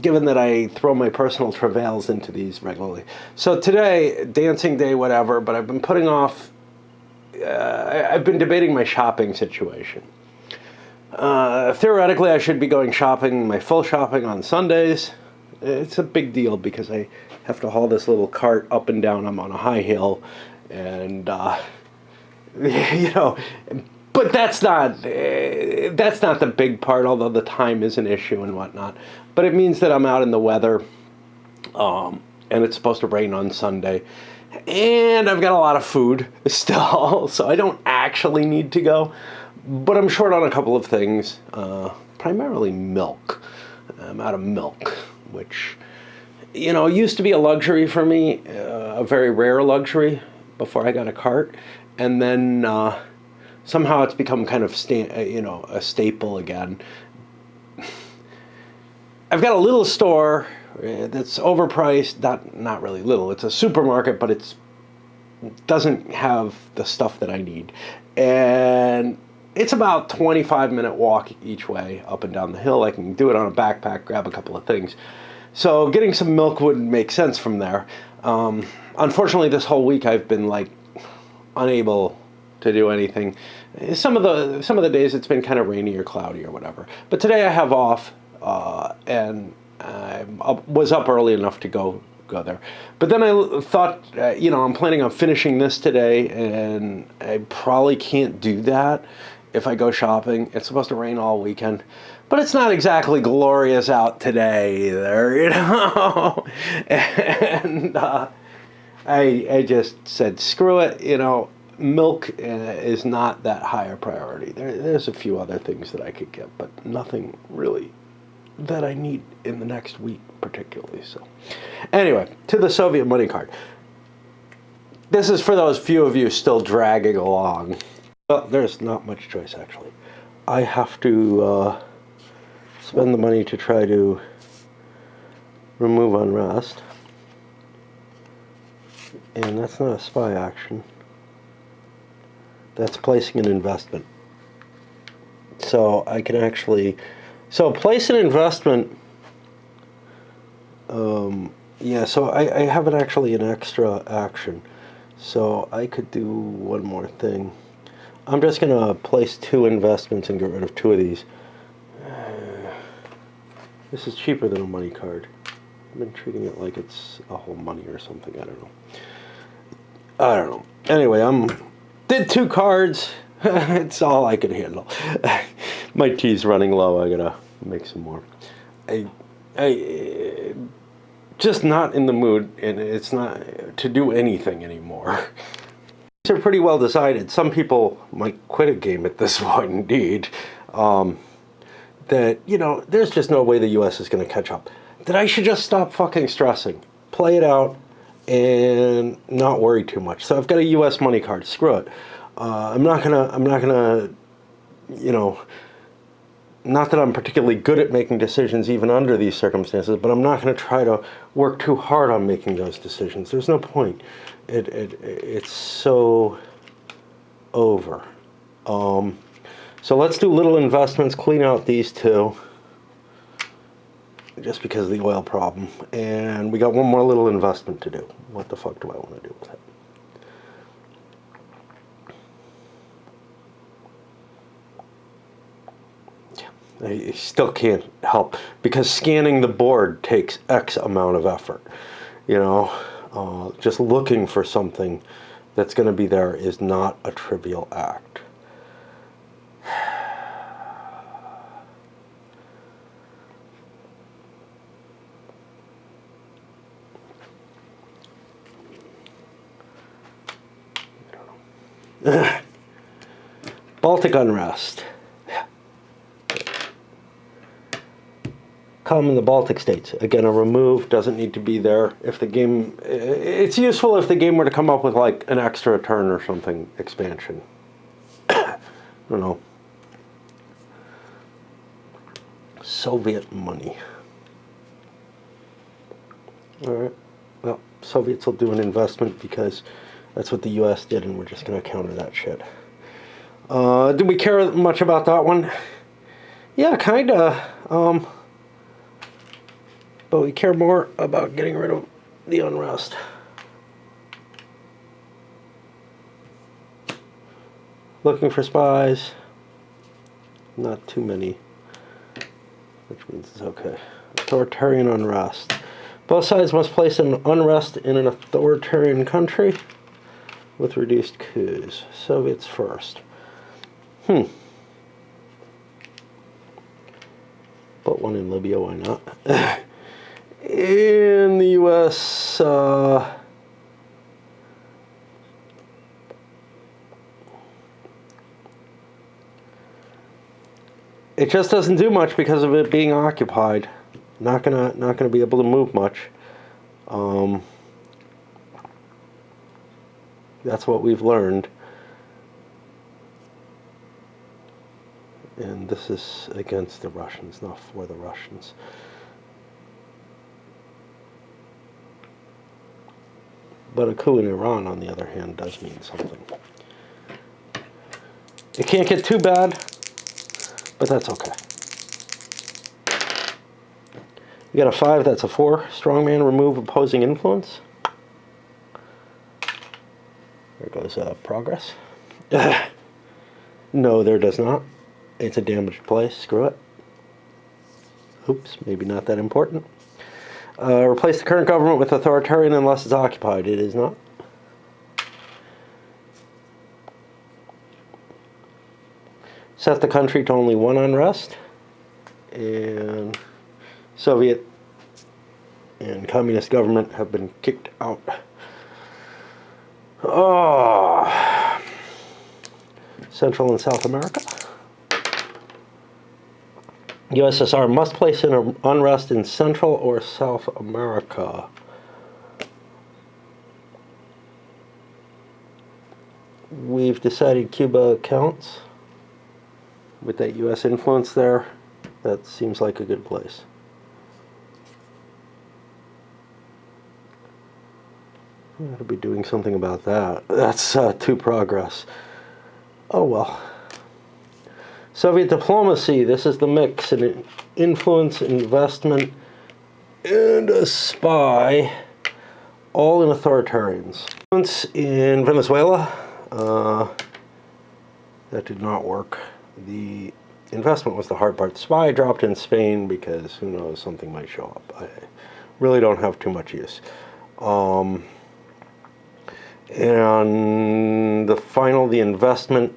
given that I throw my personal travails into these regularly. So today, dancing day, whatever, but I've been putting off... I've been debating my shopping situation. Theoretically, I should be going shopping, my full shopping on Sundays. It's a big deal because I have to haul this little cart up and down. I'm on a high hill, and you know, but that's not the big part. Although the time is an issue and whatnot, but it means that I'm out in the weather, and it's supposed to rain on Sunday, and I've got a lot of food still, so I don't actually need to go. But I'm short on a couple of things, primarily milk. I'm out of milk, which, you know, used to be a luxury for me, a very rare luxury before I got a cart. And then somehow it's become kind of, a staple again. I've got a little store that's overpriced, not really little. It's a supermarket, but it doesn't have the stuff that I need. And it's about 25-minute walk each way up and down the hill. I can do it on a backpack, grab a couple of things. So getting some milk would make sense from there. Unfortunately, this whole week I've been unable to do anything. Some of the days it's been kind of rainy or cloudy or whatever. But today I have off, and I was up early enough to go there. But then I thought, I'm planning on finishing this today, and I probably can't do that if I go shopping. It's supposed to rain all weekend, but it's not exactly glorious out today either, And I just said, screw it, milk is not that high a priority. There's a few other things that I could get, but nothing really that I need in the next week particularly. So anyway, to the Soviet money card. This is for those few of you still dragging along. Well, there's not much choice, actually. I have to spend the money to try to remove unrest. And that's not a spy action. That's placing an investment. So I can actually... So place an investment... so I have actually an extra action. So I could do one more thing. I'm just going to place 2 investments and get rid of 2 of these. This is cheaper than a money card. I've been treating it like it's a whole money or something. I don't know. Anyway, did 2 cards. It's all I could handle. My tea's running low. I gotta make some more. just not in the mood, and it's not to do anything anymore. These are pretty well decided. Some people might quit a game at this point, indeed. That, you know, there's just no way the U.S. is going to catch up. That I should just stop fucking stressing, play it out, and not worry too much. So I've got a U.S. money card. Screw it. I'm not gonna, you know, not that I'm particularly good at making decisions even under these circumstances, but I'm not going to try to work too hard on making those decisions. There's no point. It's so over. So let's do little investments, clean out these two, just because of the oil problem. And we got one more little investment to do. What the fuck do I want to do with it? I still can't help, because scanning the board takes X amount of effort. You know, just looking for something that's going to be there is not a trivial act. Baltic unrest. Come in the Baltic states. Again, a remove doesn't need to be there. If the game, it's useful if the game were to come up with like an extra turn or something expansion. I don't know. Soviet money. All right. Well, Soviets will do an investment because that's what the U.S. did, and we're just going to counter that shit. Do we care much about that one? Yeah, kind of. But we care more about getting rid of the unrest. Looking for spies. Not too many. Which means it's okay. Authoritarian unrest. Both sides must place an unrest in an authoritarian country with reduced coups. Soviets first. Put one in Libya, why not? In the U.S., it just doesn't do much because of it being occupied. Not gonna be able to move much. That's what we've learned. And this is against the Russians, not for the Russians. But a coup in Iran, on the other hand, does mean something. It can't get too bad, but that's okay. You got a 5, that's a 4. Strongman, remove opposing influence. There goes progress. No, there does not. It's a damaged place. Screw it. Oops, maybe not that important. Replace the current government with authoritarian unless it's occupied. It is not. Set the country to only one unrest. And Soviet and communist government have been kicked out. Oh. Central and South America. USSR must place an unrest in Central or South America. We've decided Cuba counts. With that U.S. influence there, that seems like a good place. I ought to be doing something about that. That's 2 progress. Oh well. Soviet diplomacy, this is the mix, an influence, investment, and a spy, all in authoritarians. Influence in Venezuela, that did not work. The investment was the hard part. Spy dropped in Spain because, who knows, something might show up. I really don't have too much use. And the investment,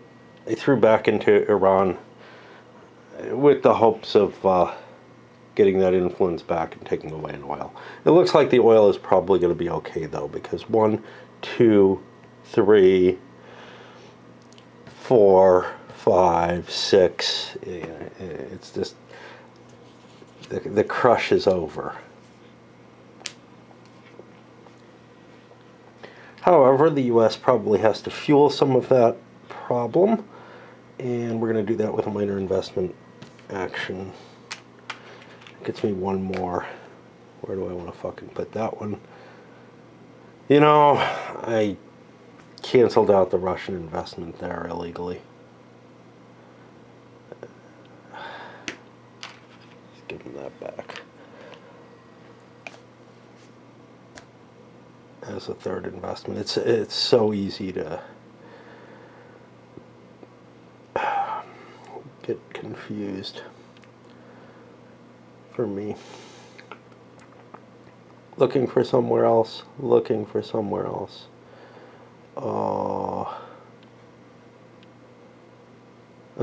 I threw back into Iran with the hopes of getting that influence back and taking away an oil. It looks like the oil is probably going to be okay, though, because 1, 2, 3, 4, 5, 6, it's just, the crush is over. However, the U.S. probably has to fuel some of that problem, and we're going to do that with a minor investment action. Gets me one more. Where do I want to fucking put that one? You know, I canceled out the Russian investment there illegally. Just give them that back. As a third investment. It's so easy to get confused for me. Looking for somewhere else. Looking for somewhere else. And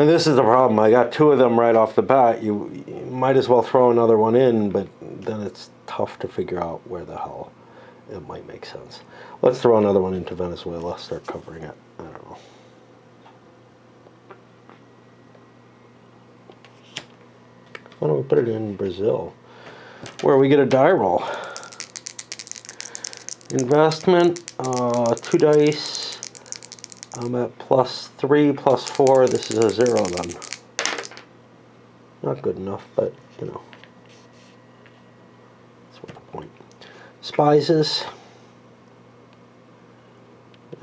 this is the problem. I got 2 of them right off the bat. You might as well throw another one in, but then it's tough to figure out where the hell it might make sense. Let's throw another one into Venezuela. Start covering it. I don't know. Why don't we put it in Brazil, where we get a die roll? Investment, 2 dice. I'm at +3, +4. This is a 0 then. Not good enough, but you know, that's worth a point. Spices.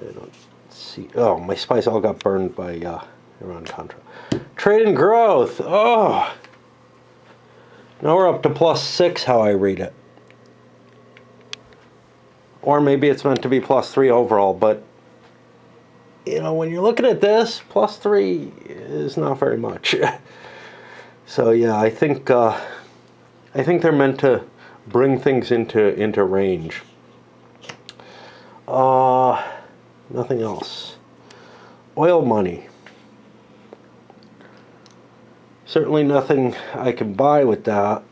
I don't see. Oh, my spice all got burned by Iran-Contra. Trade and growth. Oh. Now we're up to +6, how I read it. Or maybe it's meant to be +3 overall, but you know, when you're looking at this, +3 is not very much. So yeah, I think they're meant to bring things into range. Nothing else. Oil money. Certainly nothing I can buy with that.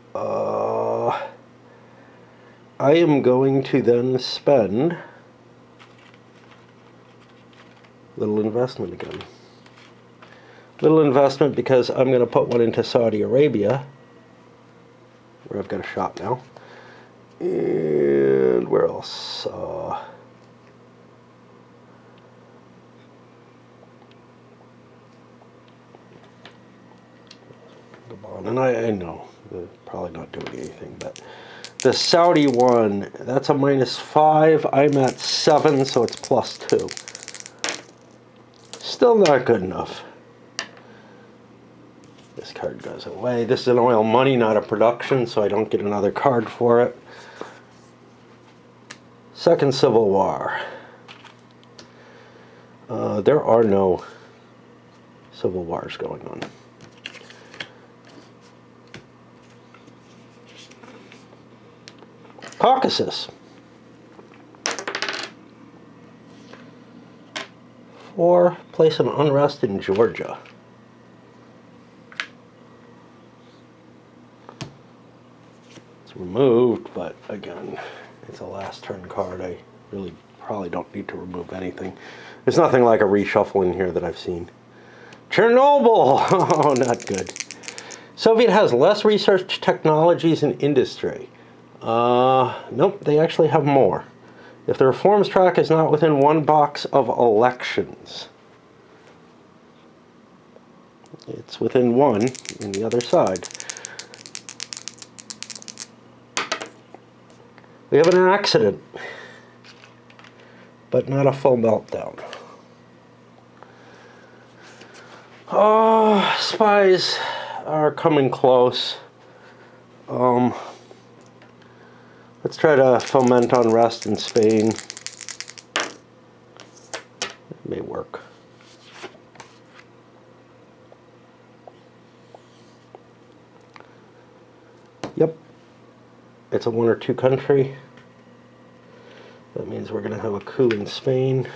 I am going to then spend little investment again. Little investment because I'm going to put one into Saudi Arabia, where I've got a shop now. And where else? Gabon. And I know they're probably not doing anything, but the Saudi one, that's a -5. I'm at 7, so it's +2. Still not good enough. This card goes away. This is an oil money, not a production, so I don't get another card for it. Second Civil War. There are no civil wars going on. Caucasus. 4, place an unrest in Georgia. It's removed, but again, it's a last turn card. I really probably don't need to remove anything. There's nothing like a reshuffle in here that I've seen. Chernobyl! Oh, not good. Soviet has less research technologies and industry. Nope, they actually have more. If the reforms track is not within 1 box of elections, it's within 1 in the other side. We have an accident, but not a full meltdown. Oh, spies are coming close. Let's try to foment unrest in Spain. It may work. Yep. It's a 1 or 2 country. That means we're going to have a coup in Spain.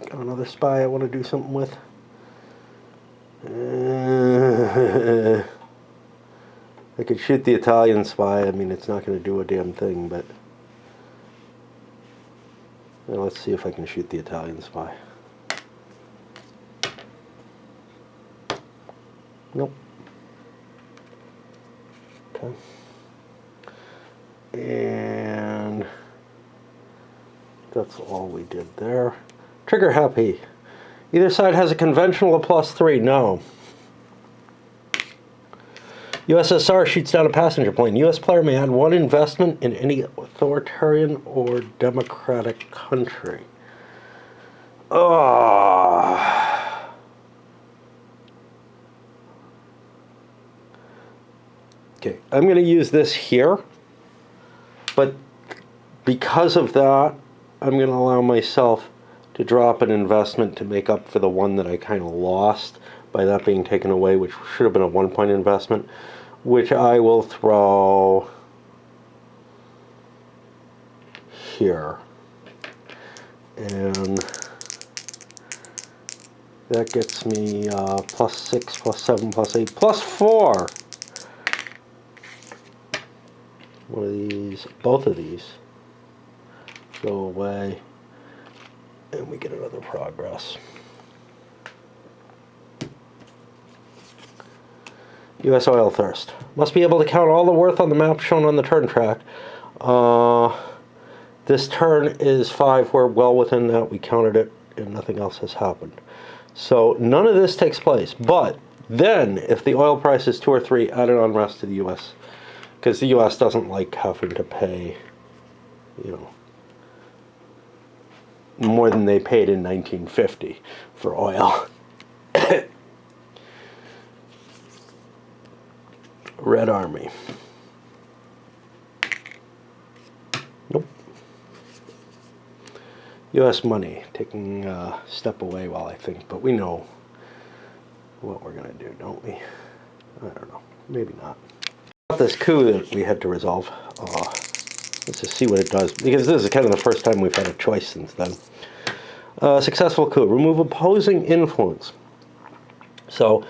Got another spy I want to do something with. could shoot the Italian spy. I mean, it's not going to do a damn thing, but... Well, let's see if I can shoot the Italian spy. Nope. Okay. And that's all we did there. Trigger happy. Either side has a conventional of +3. No. USSR shoots down a passenger plane. U.S. player may add 1 investment in any authoritarian or democratic country. Oh. Okay, I'm going to use this here, but because of that, I'm going to allow myself to drop an investment to make up for the one that I kind of lost by that being taken away, which should have been a 1-point investment, which I will throw here. And that gets me +6, +7, +8, +4. One of these, both of these go away, and we get another progress. U.S. oil thirst. Must be able to count all the worth on the map shown on the turn track. This turn is 5. We're well within that. We counted it, and nothing else has happened. So none of this takes place. But then, if the oil price is 2 or 3, add an unrest to the U.S. Because the U.S. doesn't like having to pay, you know, more than they paid in 1950 for oil. Red Army. Nope. U.S. money taking a step away while I think, but we know what we're going to do, don't we? I don't know. Maybe not. This coup that we had to resolve. Let's just see what it does, because this is kind of the first time we've had a choice since then. Successful coup. Remove opposing influence. So,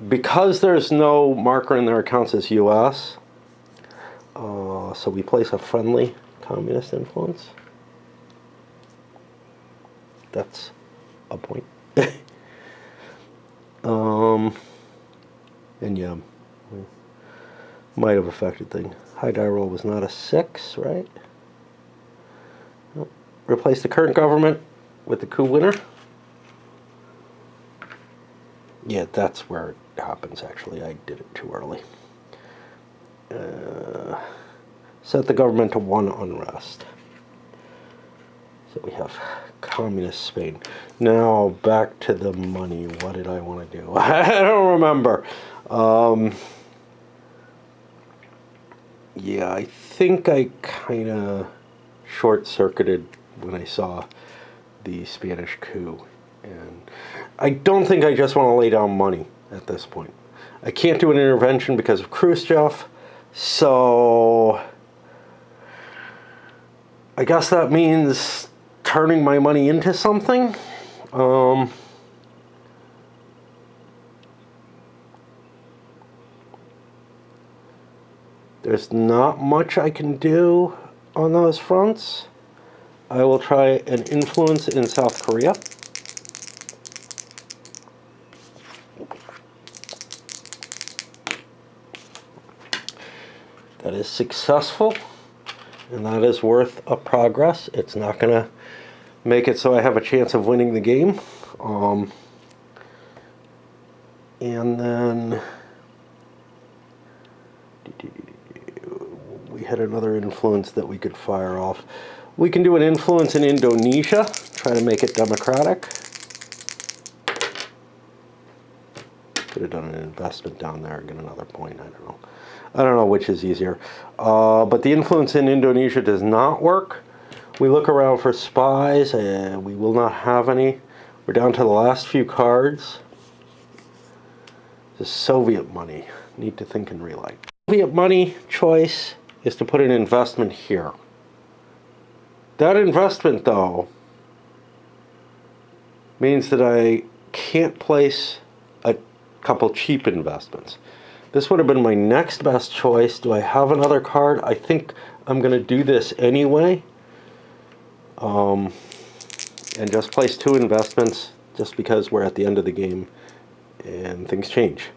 because there's no marker in their accounts as U.S., so we place a friendly communist influence. That's a point. And yeah, might have affected things. High die roll was not a 6, right? Nope. Replace the current government with the coup winner. Yeah, that's where it happens, actually. I did it too early. Set the government to 1 unrest. So we have communist Spain. Now, back to the money. What did I want to do? I don't remember. Yeah, I think I kind of short-circuited when I saw the Spanish coup. And I don't think I just want to lay down money at this point. I can't do an intervention because of Khrushchev, so I guess that means turning my money into something. There's not much I can do on those fronts. I will try an influence in South Korea. That is successful, and that is worth a progress. It's not going to make it so I have a chance of winning the game. And then we had another influence that we could fire off. We can do an influence in Indonesia, try to make it democratic. Could have done an investment down there, get another point, I don't know. I don't know which is easier. But the influence in Indonesia does not work. We look around for spies, and we will not have any. We're down to the last few cards. The Soviet money. Need to think and relight. Soviet money choice is to put an investment here. That investment, though, means that I can't place a couple cheap investments. This would have been my next best choice. Do I have another card? I think I'm going to do this anyway. And just place 2 investments just because we're at the end of the game and things change.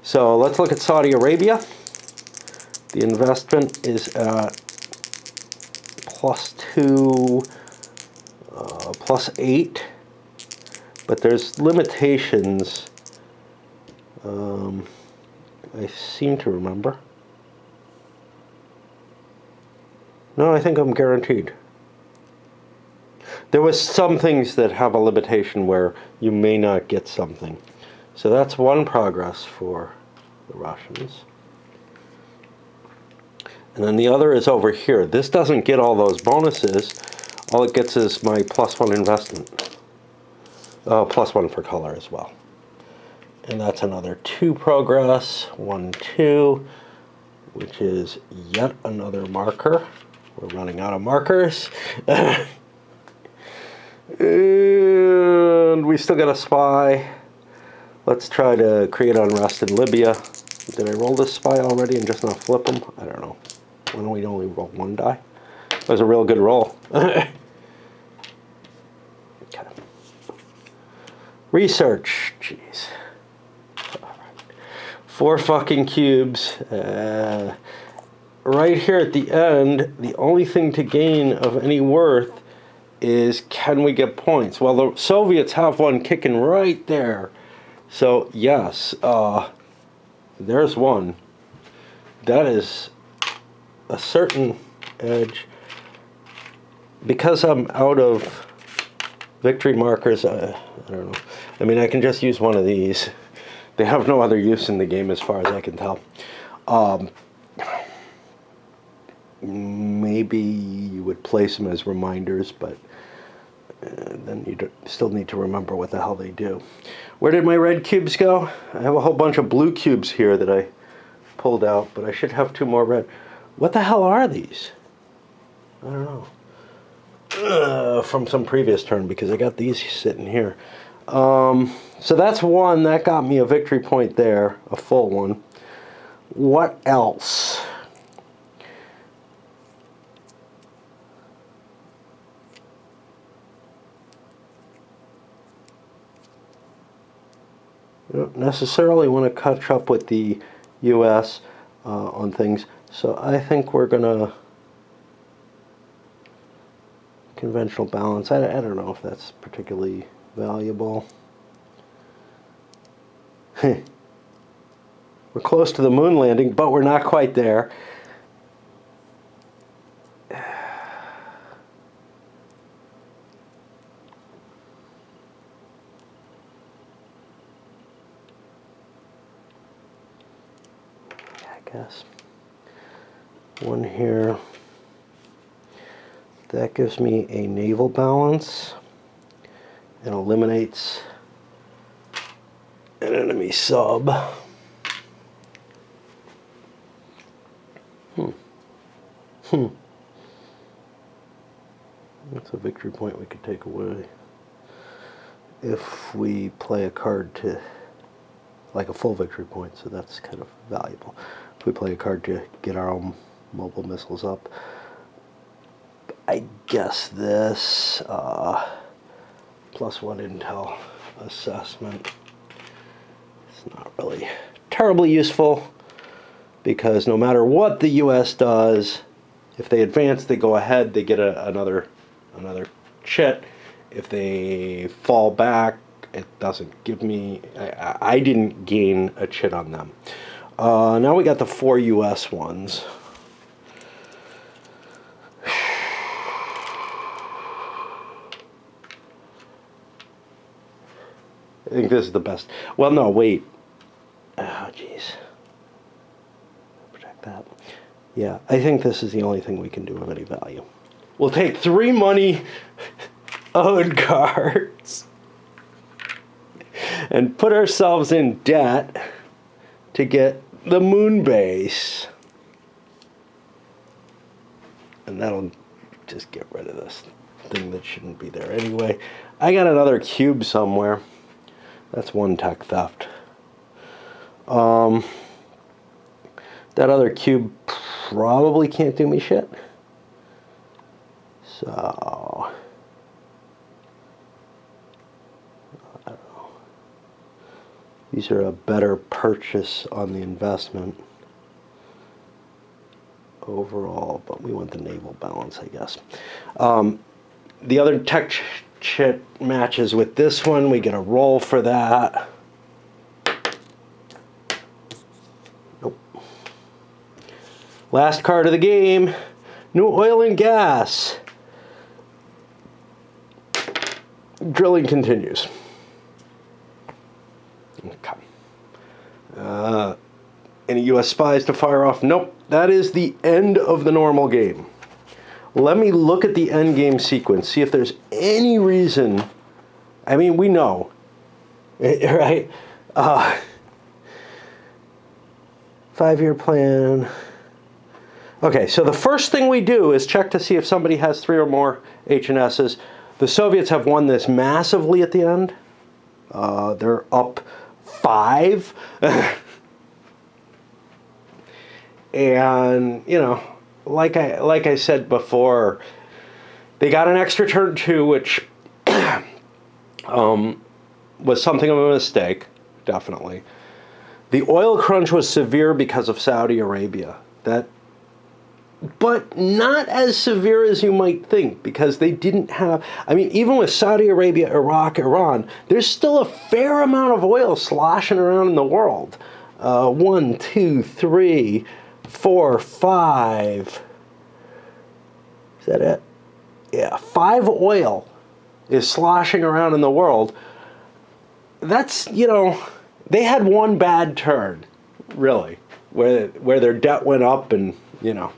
So let's look at Saudi Arabia. The investment is at +2, +8, but there's limitations. I seem to remember. No, I think I'm guaranteed. There was some things that have a limitation where you may not get something. So that's one progress for the Russians. And then the other is over here. This doesn't get all those bonuses. All it gets is my +1 investment. +1 for color as well. And that's another 2 progress. 1, 2, which is yet another marker. We're running out of markers. And we still got a spy. Let's try to create unrest in Libya. Did I roll this spy already and just not flip them? I don't know. Why don't we only roll 1 die? That was a real good roll. Okay. Research. Jeez. All right. 4 fucking cubes. Right here at the end, the only thing to gain of any worth is, can we get points? Well, the Soviets have one kicking right there. So, yes, there's one. That is a certain edge. Because I'm out of victory markers, I don't know. I mean, I can just use one of these. They have no other use in the game as far as I can tell. Maybe you would place them as reminders, but then you still need to remember what the hell they do. Where did my red cubes go? I have a whole bunch of blue cubes here that I pulled out, but I should have 2 more red. What the hell are these? I don't know. From some previous turn, because I got these sitting here. So that's 1. That got me a victory point there, a full one. What else? I don't necessarily want to catch up with the U.S. On things, so I think we're going to conventional balance. I don't know if that's particularly valuable. We're close to the moon landing, but we're not quite there. Guess. 1 here. That gives me a naval balance and eliminates an enemy sub. That's a victory point we could take away if we play a card to, like a full victory point, so that's kind of valuable. If we play a card to get our own mobile missiles up. I guess this +1 intel assessment. It's not really terribly useful, because no matter what the U.S. does, if they advance, they go ahead, they get another chit. If they fall back, it doesn't give me, I didn't gain a chit on them. Now we got the 4 U.S. ones. I think this is the best. Well, no, wait. Oh, jeez. Protect that. Yeah, I think this is the only thing we can do of any value. We'll take 3 money owed cards and put ourselves in debt to get the moon base. And that'll just get rid of this thing that shouldn't be there anyway. I got another cube somewhere. That's 1 tech theft. That other cube probably can't do me shit. So, I don't know. These are a better purchase on the investment overall, but we want the naval balance, I guess. The other tech chit matches with this one. We get a roll for that. Nope. Last card of the game, new oil and gas. Drilling continues. Okay. Any U.S. spies to fire off? Nope. That is the end of the normal game. Let me look at the end game sequence, see if there's any reason. I mean, we know, right? 5-year plan. Okay, so the first thing we do is check to see if somebody has 3 or more H&S's. The Soviets have won this massively at the end. They're up 5. And, you know, like I said before, they got an extra turn 2, which was something of a mistake, definitely. The oil crunch was severe because of Saudi Arabia. But not as severe as you might think, because they didn't have, I mean, even with Saudi Arabia, Iraq, Iran, there's still a fair amount of oil sloshing around in the world. 1, 2, 3, 4, 5. Is that it? Yeah, 5 oil is sloshing around in the world. That's, you know, they had one bad turn, really, where their debt went up and, you know.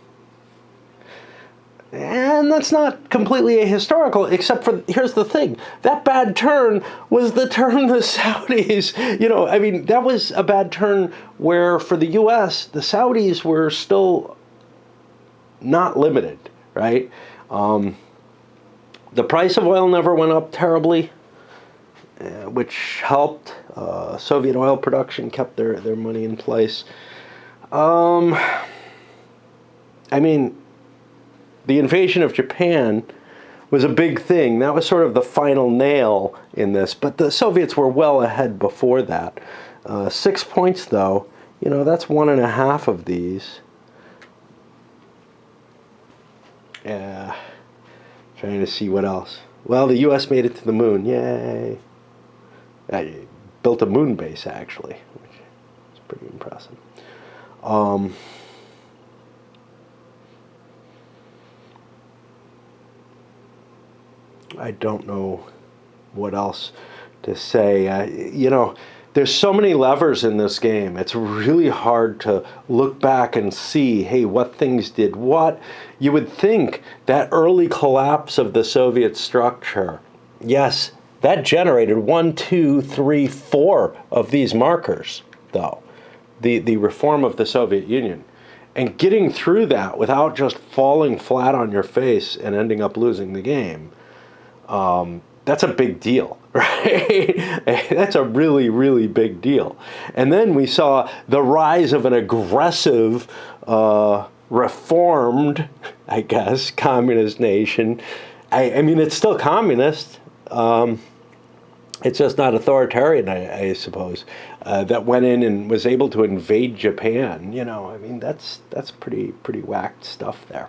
And that's not completely ahistorical, except for, here's the thing, that bad turn was the turn the Saudis, you know, I mean, that was a bad turn where for the U.S., the Saudis were still not limited, right? The price of oil never went up terribly, which helped. Soviet oil production kept their money in place. I mean, the invasion of Japan was a big thing. That was sort of the final nail in this. But the Soviets were well ahead before that. 6 points, though, you know, that's 1.5 of these. Yeah. Trying to see what else. Well, the U.S. made it to the moon. Yay. I built a moon base, actually, which is pretty impressive. I don't know what else to say. You know, there's so many levers in this game. It's really hard to look back and see, hey, what things did what. You would think that early collapse of the Soviet structure, yes, that generated 1, 2, 3, 4 of these markers, though. The reform of the Soviet Union. And getting through that without just falling flat on your face and ending up losing the game, that's a big deal, right? That's a really, really big deal. And then we saw the rise of an aggressive, reformed, I guess, communist nation. I mean, it's still communist. It's just not authoritarian, I suppose, that went in and was able to invade Japan. You know, I mean, that's pretty whacked stuff there.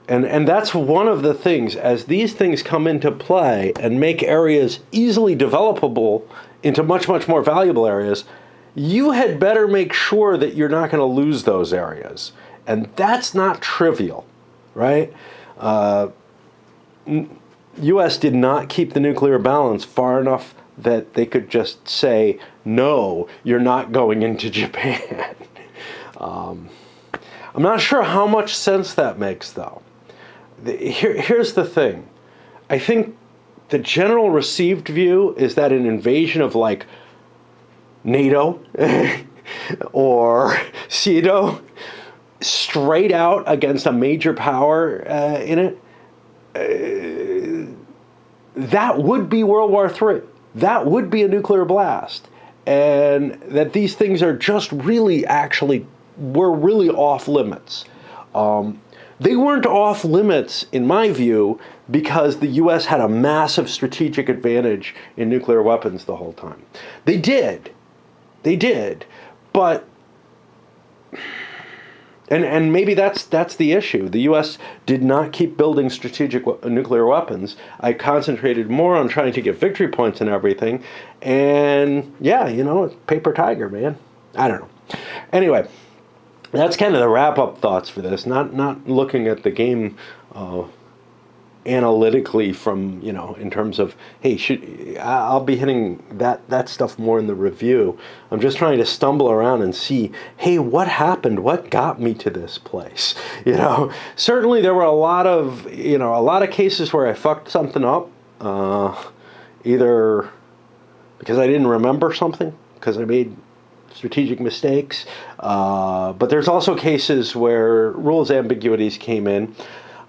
And that's one of the things, as these things come into play and make areas easily developable into much, much more valuable areas, you had better make sure that you're not going to lose those areas. And that's not trivial, right? U.S. did not keep the nuclear balance far enough that they could just say, no, you're not going into Japan. I'm not sure how much sense that makes, though. Here's the thing. I think the general received view is that an invasion of, like, NATO or CEDAW straight out against a major power in it, that would be World War III. That would be a nuclear blast. and that these things are just really were really off limits. They weren't off limits, in my view, because the U.S. had a massive strategic advantage in nuclear weapons the whole time. They did, but and maybe that's the issue. The U.S. did not keep building strategic nuclear weapons. I concentrated more on trying to get victory points and everything, and yeah, paper tiger, man. I don't know. Anyway, that's kind of the wrap-up thoughts for this. Not looking at the game analytically from, in terms of, hey, I'll be hitting that stuff more in the review. I'm just trying to stumble around and see, hey, what happened? What got me to this place? Certainly there were a lot of cases where I fucked something up, either because I didn't remember something, because I made strategic mistakes, but there's also cases where rules ambiguities came in.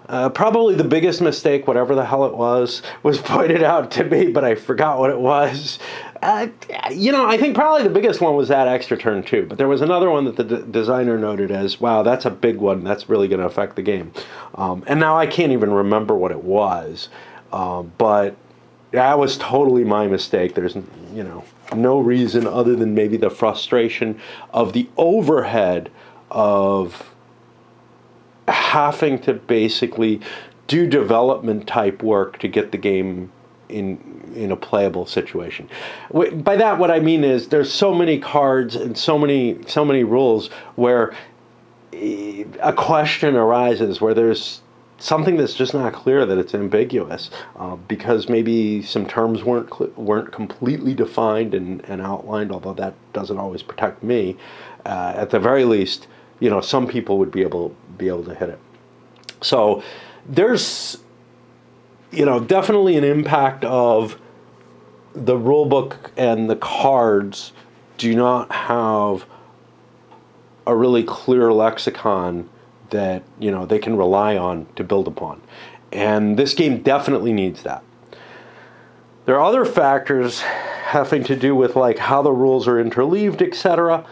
Probably the biggest mistake, whatever the hell it was pointed out to me, but I forgot what it was. I think probably the biggest one was that extra turn 2, but there was another one that the designer noted as, wow, that's a big one. That's really going to affect the game. And now I can't even remember what it was, but that was totally my mistake. There's, no reason other than maybe the frustration of the overhead of having to basically do development type work to get the game in a playable situation. By that, what I mean is there's so many cards and so many rules where a question arises where there's something that's just not clear, that it's ambiguous, because maybe some terms weren't completely defined and outlined, although that doesn't always protect me. At the very least, some people would be able to hit it. So there's, definitely an impact of the rule book, and the cards do not have a really clear lexicon that they can rely on to build upon, and this game definitely needs that. There are other factors having to do with like how the rules are interleaved, etc.,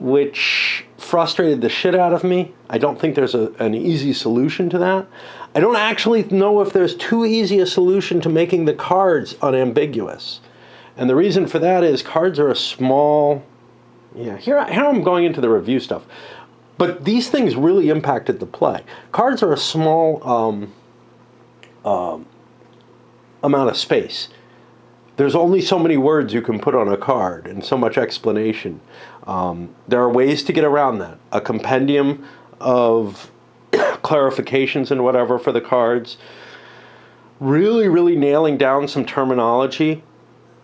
which frustrated the shit out of me. I don't think there's an easy solution to that. I don't actually know if there's too easy a solution to making the cards unambiguous, and the reason for that is cards are a small. Here I'm going into the review stuff. But these things really impacted the play. Cards are a small amount of space. There's only so many words you can put on a card and so much explanation. There are ways to get around that. A compendium of clarifications and whatever for the cards. Really, really nailing down some terminology,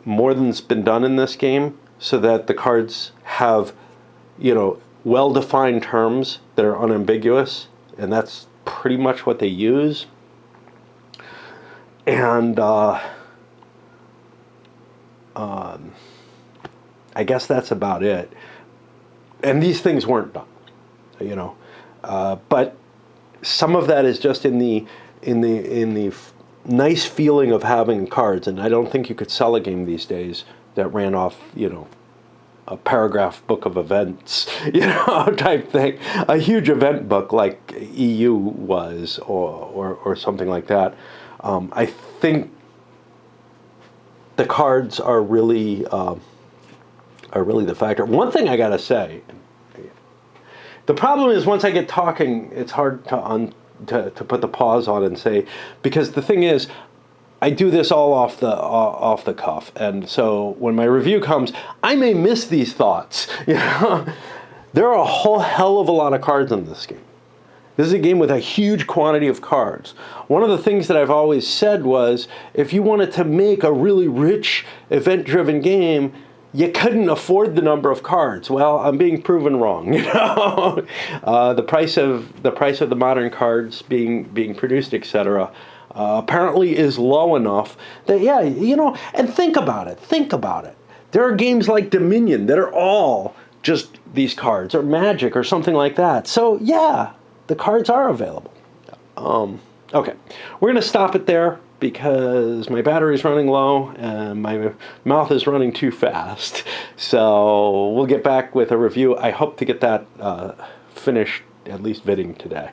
more than's been done in this game, so that the cards have, well-defined terms that are unambiguous, and that's pretty much what they use. And I guess that's about it. And these things weren't done, but some of that is just in the nice feeling of having cards. And I don't think you could sell a game these days that ran off, a paragraph book of events, type thing. A huge event book like EU was, or something like that. I think the cards are really the factor. One thing I gotta say, the problem is once I get talking, it's hard to put the pause on and say, because the thing is, I do this all off the cuff, and so when my review comes, I may miss these thoughts. There are a whole hell of a lot of cards in this game. This is a game with a huge quantity of cards. One of the things that I've always said was, if you wanted to make a really rich, event-driven game, you couldn't afford the number of cards. Well, I'm being proven wrong. The price of the modern cards being produced, etc. Apparently is low enough that, and think about it. There are games like Dominion that are all just these cards, or Magic, or something like that. So, yeah, the cards are available. Okay, we're going to stop it there because my battery's running low and my mouth is running too fast. So we'll get back with a review. I hope to get that finished, at least bidding today.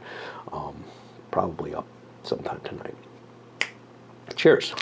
Probably up sometime tonight. Cheers.